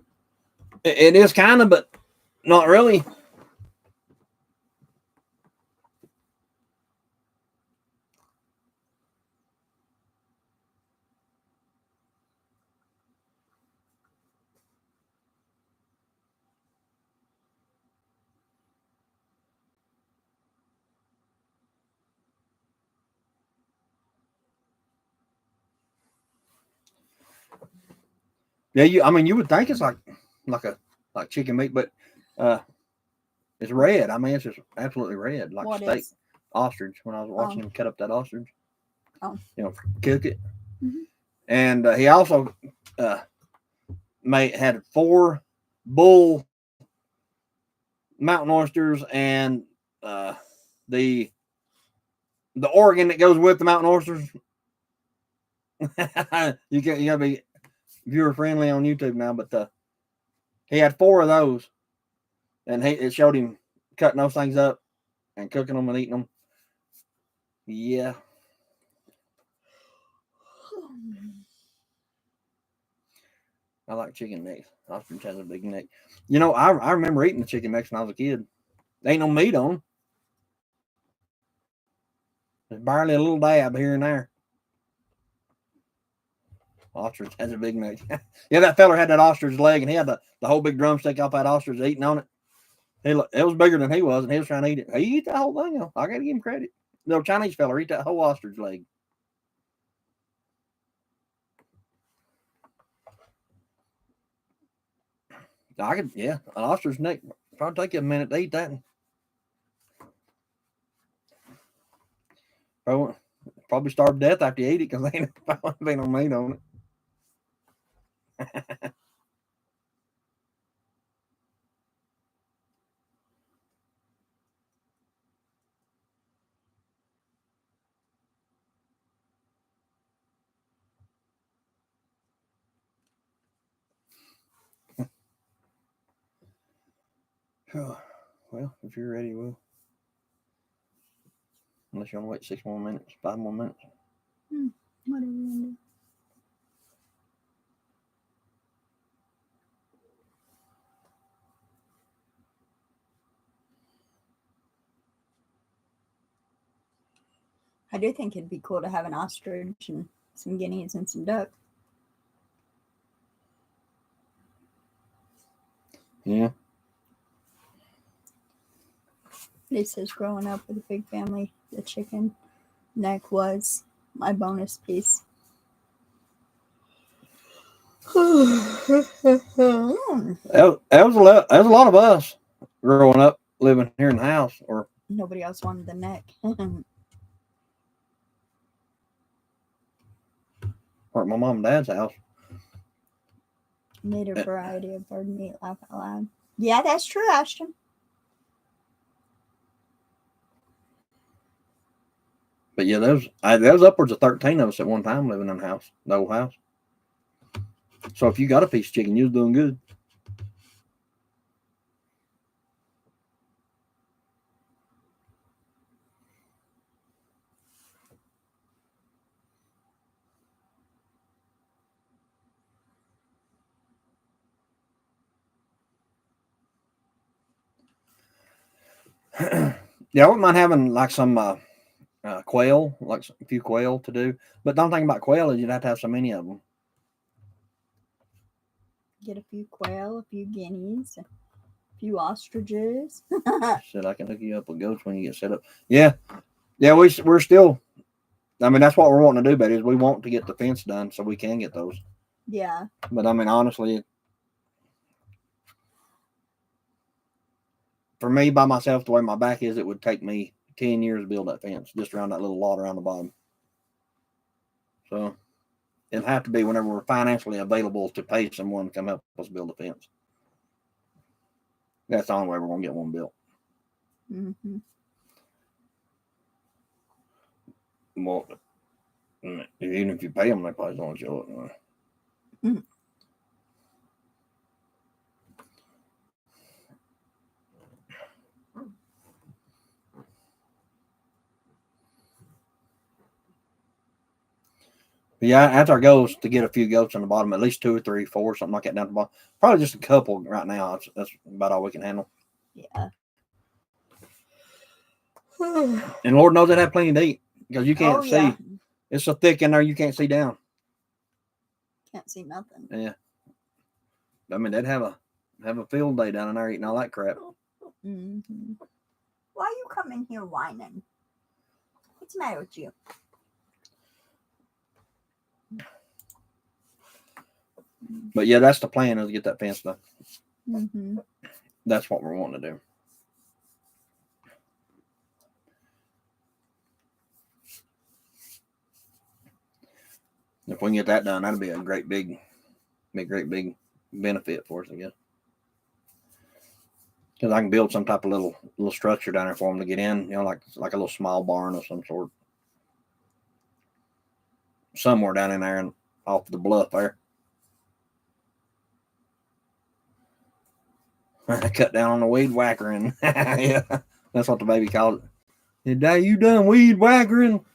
It is kind of, but not really. Yeah, I mean, you would think it's like chicken meat, but it's red. I mean, it's just absolutely red, like What steak. is? Ostrich. When I was watching him cut up that ostrich, cook it, Mhm. and he also had 4 bull mountain oysters and the organ that goes with the mountain oysters. you gotta be viewer friendly on YouTube now, but he had 4 of those, and it showed him cutting those things up and cooking them and eating them. Yeah. I like chicken necks. Ostrich has a big neck. I remember eating the chicken necks when I was a kid. There ain't no meat on them. There's barely a little dab here and there. Ostrich has a big neck. Yeah, that feller had that ostrich leg, and he had the whole big drumstick off that ostrich eating on it. It was bigger than he was, and he was trying to eat it. He eat the whole thing, though. I got to give him credit. The Chinese fella eat that whole ostrich leg. An ostrich neck. Probably take you a minute to eat that. Probably starve to death after you eat it because there ain't no meat on it. Well, if you're ready, we'll. Unless you want to wait 6 more minutes, 5 more minutes. Whatever you want to do. I do think it'd be cool to have an ostrich and some guineas and some duck. Yeah. It says growing up with a big family, the chicken neck was my bonus piece. That was a lot of us growing up living here in the house, or Nobody else wanted the neck. at my mom and dad's house. Made a variety of bird meat. Laugh out loud. Yeah, that's true, Ashton. But yeah, there was upwards of 13 of us at one time living in the house, the old house. So if you got a piece of chicken, you was doing good. Yeah, I wouldn't mind having like some quail, like a few quail to do. But don't think about quail is you'd have to have so many of them. Get a few quail, a few guineas, a few ostriches. Said I can hook you up with goats when you get set up. Yeah, we're still. I mean, that's what we're wanting to do, Betty. Is we want to get the fence done so we can get those. Yeah. But I mean, honestly, for me by myself, the way my back is, it would take me 10 years to build that fence just around that little lot around the bottom. So it'll have to be whenever we're financially available to pay someone to come help us build a fence. That's the only way we're going to get one built. Mm-hmm. Well, even if you pay them, they probably don't show it. Mm-hmm. Yeah, that's our goal is to get a few goats on the bottom, at least 2 or 3, 4, something like that down the bottom. Probably just a couple right now. That's about all we can handle. Yeah. And Lord knows they have plenty to eat because you can't see. Yeah. It's so thick in there you can't see down. Can't see nothing. Yeah. I mean, they'd have a field day down in there eating all that crap. Mm-hmm. Why you come in here whining? What's the matter with you? But yeah, that's the plan is to get that fence done. Mm-hmm. That's what we're wanting to do. If we can get that done, that'd be a great big benefit for us, I guess. Because I can build some type of little structure down there for them to get in, like a little small barn of some sort, somewhere down in there and off the bluff there. I cut down on the weed whackering. Yeah, that's what the baby called it. Dad, you done weed whackering?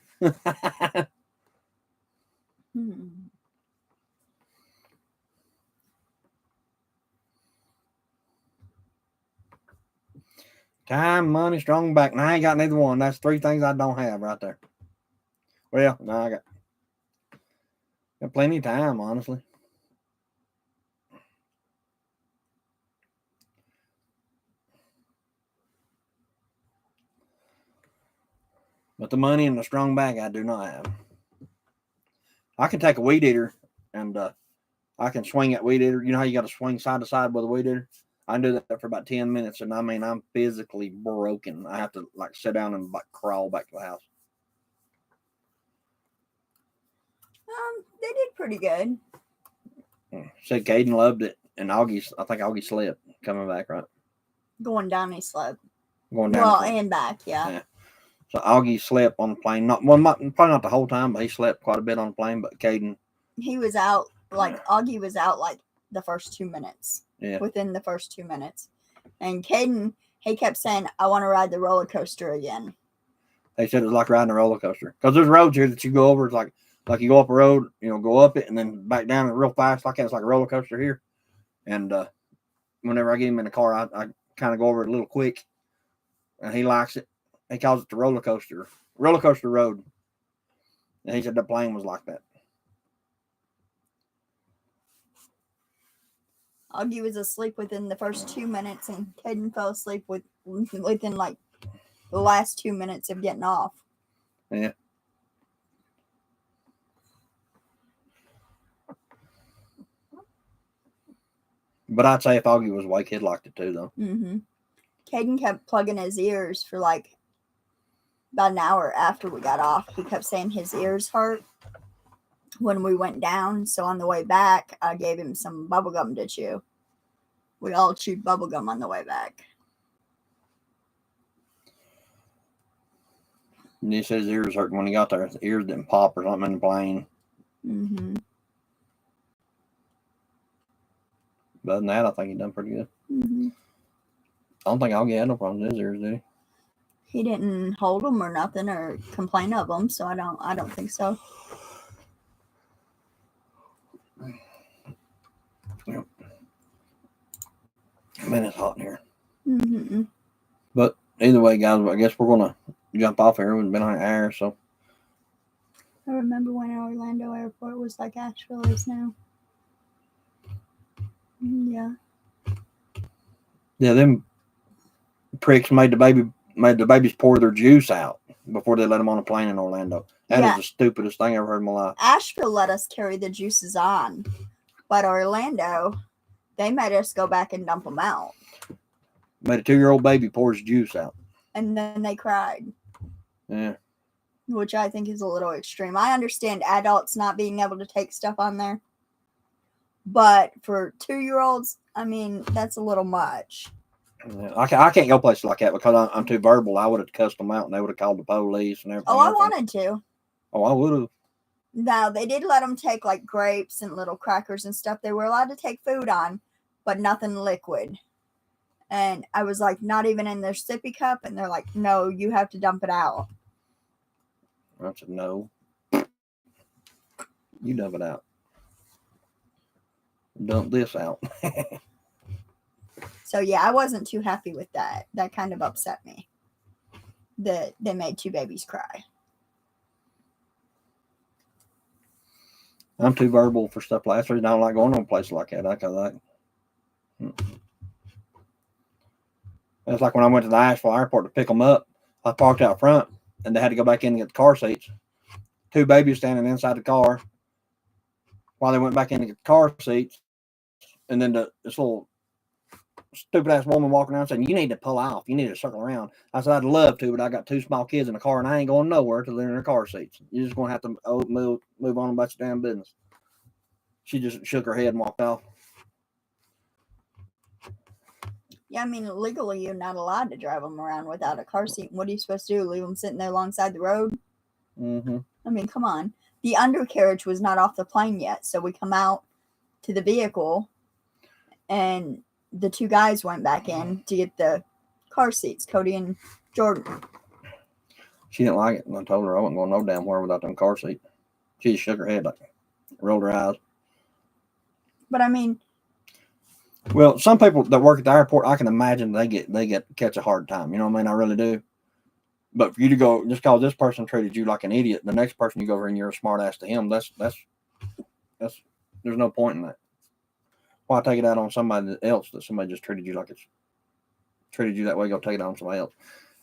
Time, money, strong back. And I ain't got neither one. That's 3 things I don't have right there. Well, no, I got plenty of time, honestly. But the money and the strong back I do not have. I can take a weed eater and I can swing that weed eater. You know how you got to swing side to side with a weed eater? I can do that for about 10 minutes, and I mean, I'm physically broken. I have to like sit down and like crawl back to the house. They did pretty good. Said Caden loved it, and I think Augie slept coming back, right? Going down, he slept. Going down. Well, and back, yeah. So Augie slept on the plane. Probably not the whole time, but he slept quite a bit on the plane. But Caden, he was out. Like Augie was out like the first 2 minutes. Yeah. Within the first 2 minutes, and Caden, he kept saying, "I want to ride the roller coaster again." They said it was like riding a roller coaster because there's roads here that you go over. It's like you go up a road, go up it and then back down it real fast like that. It's like a roller coaster here. And whenever I get him in the car, I kind of go over it a little quick, and he likes it. He calls it the roller coaster road. And he said the plane was like that. Augie was asleep within the first 2 minutes, and Caden fell asleep within like the last 2 minutes of getting off. Yeah. But I'd say if Augie was awake, he'd liked it too, though. Mm-hmm. Caden kept plugging his ears for like about an hour after we got off. He kept saying his ears hurt when we went down. So on the way back, I gave him some bubble gum to chew. We all chewed bubble gum on the way back. And he said his ears hurt when he got there. His ears didn't pop or something in the plane. Mm-hmm. But other than that, I think he done pretty good. Mm-hmm. I don't think Augie had no problems with his ears, did he? He didn't hold them or nothing or complain of them, so I don't think so. Yep. Man, it's hot in here. Mm-hmm. But either way, guys, I guess we're gonna jump off here. We've been on air, so I remember when Orlando Airport was like Asheville is now. Yeah. Yeah, them pricks made the babies pour their juice out before they let them on a plane in Orlando. That is the stupidest thing I ever heard in my life. Asheville let us carry the juices on, but Orlando, they made us go back and dump them out. Made a 2-year-old baby pour his juice out. And then they cried. Yeah. Which I think is a little extreme. I understand adults not being able to take stuff on there. But for 2-year-olds, I mean, that's a little much. Yeah, I can't go places like that because I'm too verbal. I would have cussed them out and they would have called the police and everything. Oh, I wanted to. Oh, I would have. Now, they did let them take like grapes and little crackers and stuff. They were allowed to take food on, but nothing liquid. And I was like, not even in their sippy cup. And they're like, no, you have to dump it out. I said, no. You dump it out. Dump this out. So, yeah, I wasn't too happy with that. That kind of upset me. That they made 2 babies cry. I'm too verbal for stuff like that. I don't like going to a place like that. It's like when I went to the Asheville airport to pick them up. I parked out front, and they had to go back in and get the car seats. 2 babies standing inside the car while they went back in to get the car seats. And then this little stupid-ass woman walking around saying, you need to pull off. You need to circle around. I said, I'd love to, but I got 2 small kids in the car, and I ain't going nowhere till they're in their car seats. You're just going to have to move on about your damn business. She just shook her head and walked off. Yeah, I mean, legally, you're not allowed to drive them around without a car seat. What are you supposed to do? Leave them sitting there alongside the road? Mm-hmm. I mean, come on. The undercarriage was not off the plane yet, so we come out to the vehicle, and the 2 guys went back in to get the car seats, Cody and Jordan. She didn't like it, and I told her I wasn't going no damn where without them car seats. She just shook her head, like rolled her eyes. But I mean, well, some people that work at the airport, I can imagine they catch a hard time. You know what I mean? I really do. But for you to go just because this person treated you like an idiot, the next person you go over and you're a smart ass to him, that's there's no point in that. Why take it out on somebody else that somebody just treated you that way? Go take it on somebody else.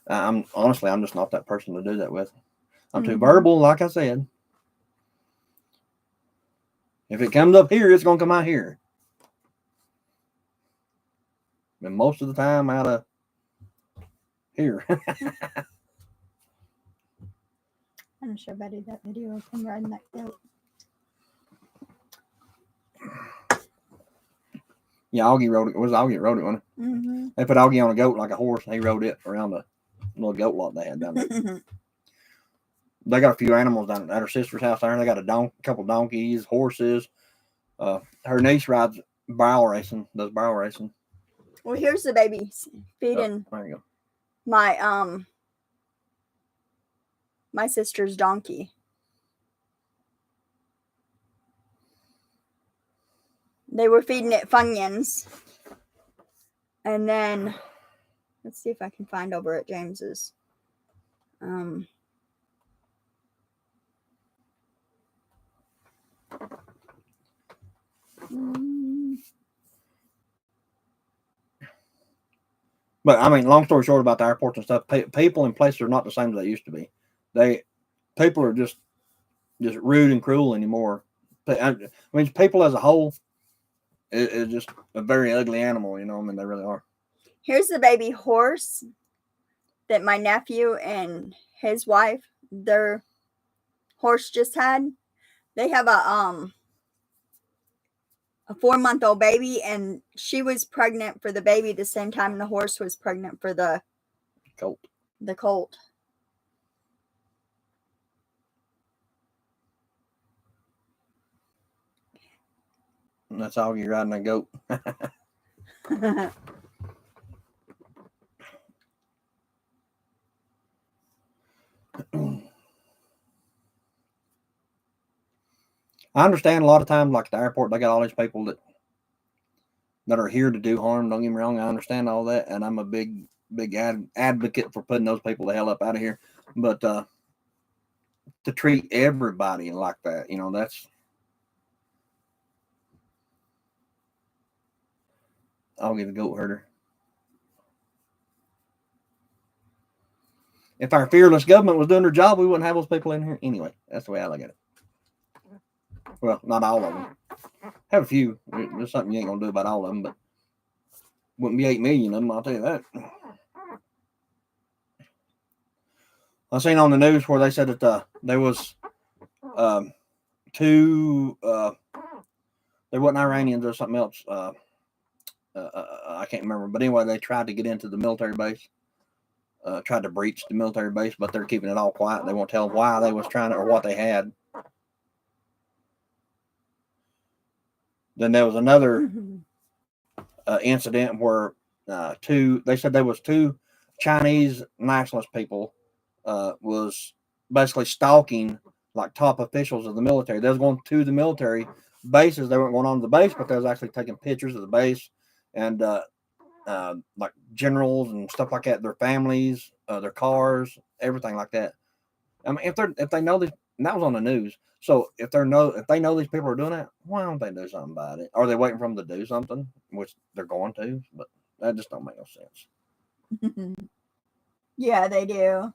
I'm just not that person to do that with. I'm too verbal, like I said. If it comes up here, it's gonna come out here. And most of the time out of here. I'm gonna show Betty that video of him riding that goat. Yeah, Augie rode it. Augie rode it, wasn't it? Mm-hmm. They put Augie on a goat like a horse, and he rode it around the little goat lot they had down there. They got a few animals down at her sister's house there. They got a couple donkeys, horses. Her niece rides barrel racing, does barrel racing. Well, here's the babies feeding there you go. my sister's donkey. They were feeding it Funyuns. And then, let's see if I can find over at James's. But I mean, long story short about the airports and stuff, people and places are not the same as they used to be. People are just rude and cruel anymore. I mean, people as a whole is just a very ugly animal. I mean, they really are. Here's the baby horse that my nephew and his wife, their horse just had. They have a 4-month-old baby, and she was pregnant for the baby the same time the horse was pregnant for the colt. The colt. And that's all you're riding a goat. I understand a lot of times, like at the airport, they got all these people that are here to do harm. Don't get me wrong, I understand all that, and I'm a big advocate for putting those people the hell up out of here. But to treat everybody like that, that's. I'll get a goat herder. If our fearless government was doing their job, we wouldn't have those people in here anyway. That's the way I look at it. Well, not all of them. Have a few. There's something you ain't gonna do about all of them, but wouldn't be 8 million of them. I'll tell you that. I seen on the news where they said that there was two. They wasn't Iranians or something else. I can't remember, but anyway, they tried to get into the military base. Tried to breach the military base, but they're keeping it all quiet. They won't tell why they was trying to or what they had. Then there was another incident where they said there was two Chinese nationalist people was basically stalking like top officials of the military. They was going to the military bases. They weren't going on to the base, but they was actually taking pictures of the base and like generals and stuff like that, their families, their cars, everything like that. I mean, if they know this, and that was on the news. So if they know these people are doing that, why don't they do something about it? Are they waiting for them to do something, which they're going to? But that just don't make no sense. Yeah, they do.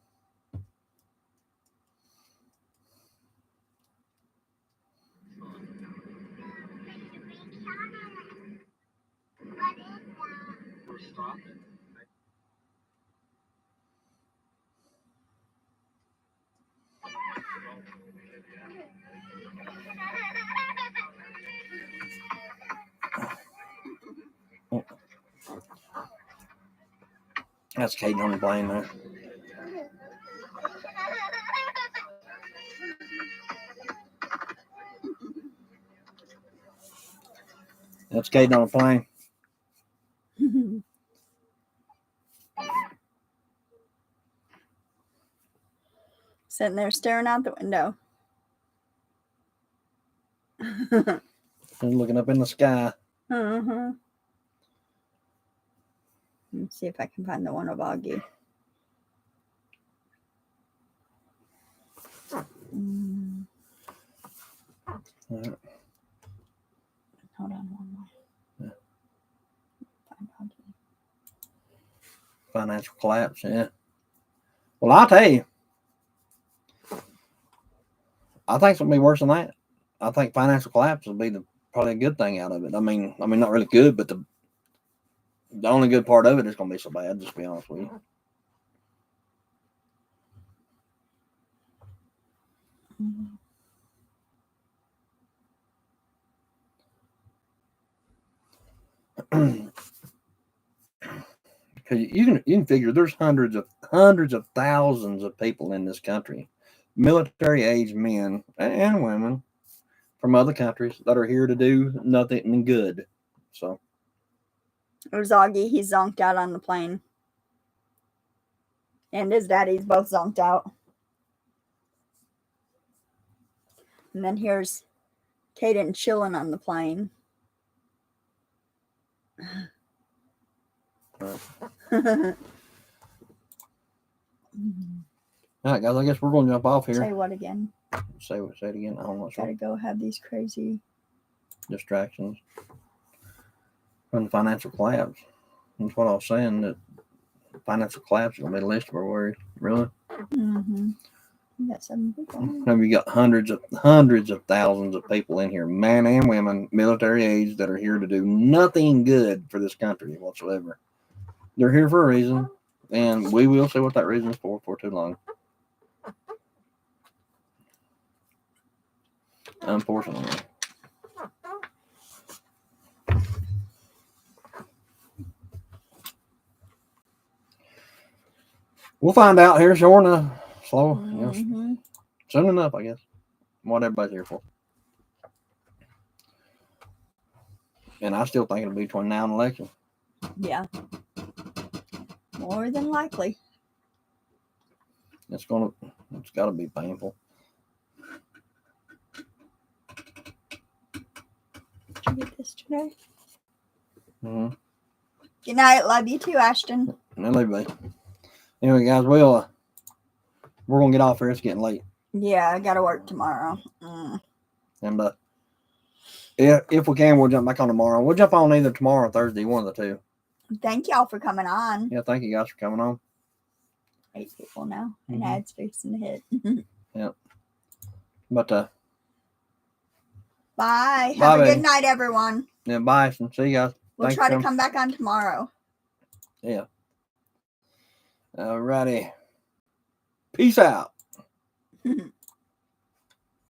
That's Caden on the plane there. That's Caden on the plane. Sitting there staring out the window. He's looking up in the sky. Uh-huh. Let's see if I can find the one of Augie. Right. Hold on one more. Yeah. Find Augie. Financial collapse, yeah. Well, I'll tell you, I think it's gonna be worse than that. I think financial collapse will be probably a good thing out of it. I mean, not really good, but the only good part of it is gonna be so bad. Just to be honest with you. Because you can figure there's hundreds of thousands of people in this country, military age men and women from other countries that are here to do nothing good. So there's Augie. He's zonked out on the plane. And his daddy's both zonked out. And then here's Caden chilling on the plane. All right, guys, I guess we're going to jump off here. Say what again? Say it again. I'm not sure. Gotta go have these crazy distractions from the financial collapse. That's what I was saying. That financial collapse is going to be the least of our worries. Really? Mm-hmm. We got 7 people. Now we got hundreds of thousands of people in here, men and women, military age, that are here to do nothing good for this country whatsoever. They're here for a reason, and we will see what that reason is for too long. Unfortunately. We'll find out here soon enough, I guess. What everybody's here for. And I still think it'll be between now and election. Yeah. More than likely. It's got to be painful. Did you get this today? Mm-hmm. Good night. Love you too, Ashton. Anyway, guys, we're gonna get off here. It's getting late. Yeah, I gotta work tomorrow. And if we can, we'll jump back on tomorrow. We'll jump on either tomorrow or Thursday, one of the two. Thank y'all for coming on. Yeah, thank you guys for coming on. 8 people now, and ads fixing to hit. Yep. But bye. Have a good night, everyone. Yeah, bye. And see you guys. We'll try to come back on tomorrow. Yeah. Alrighty. Peace out.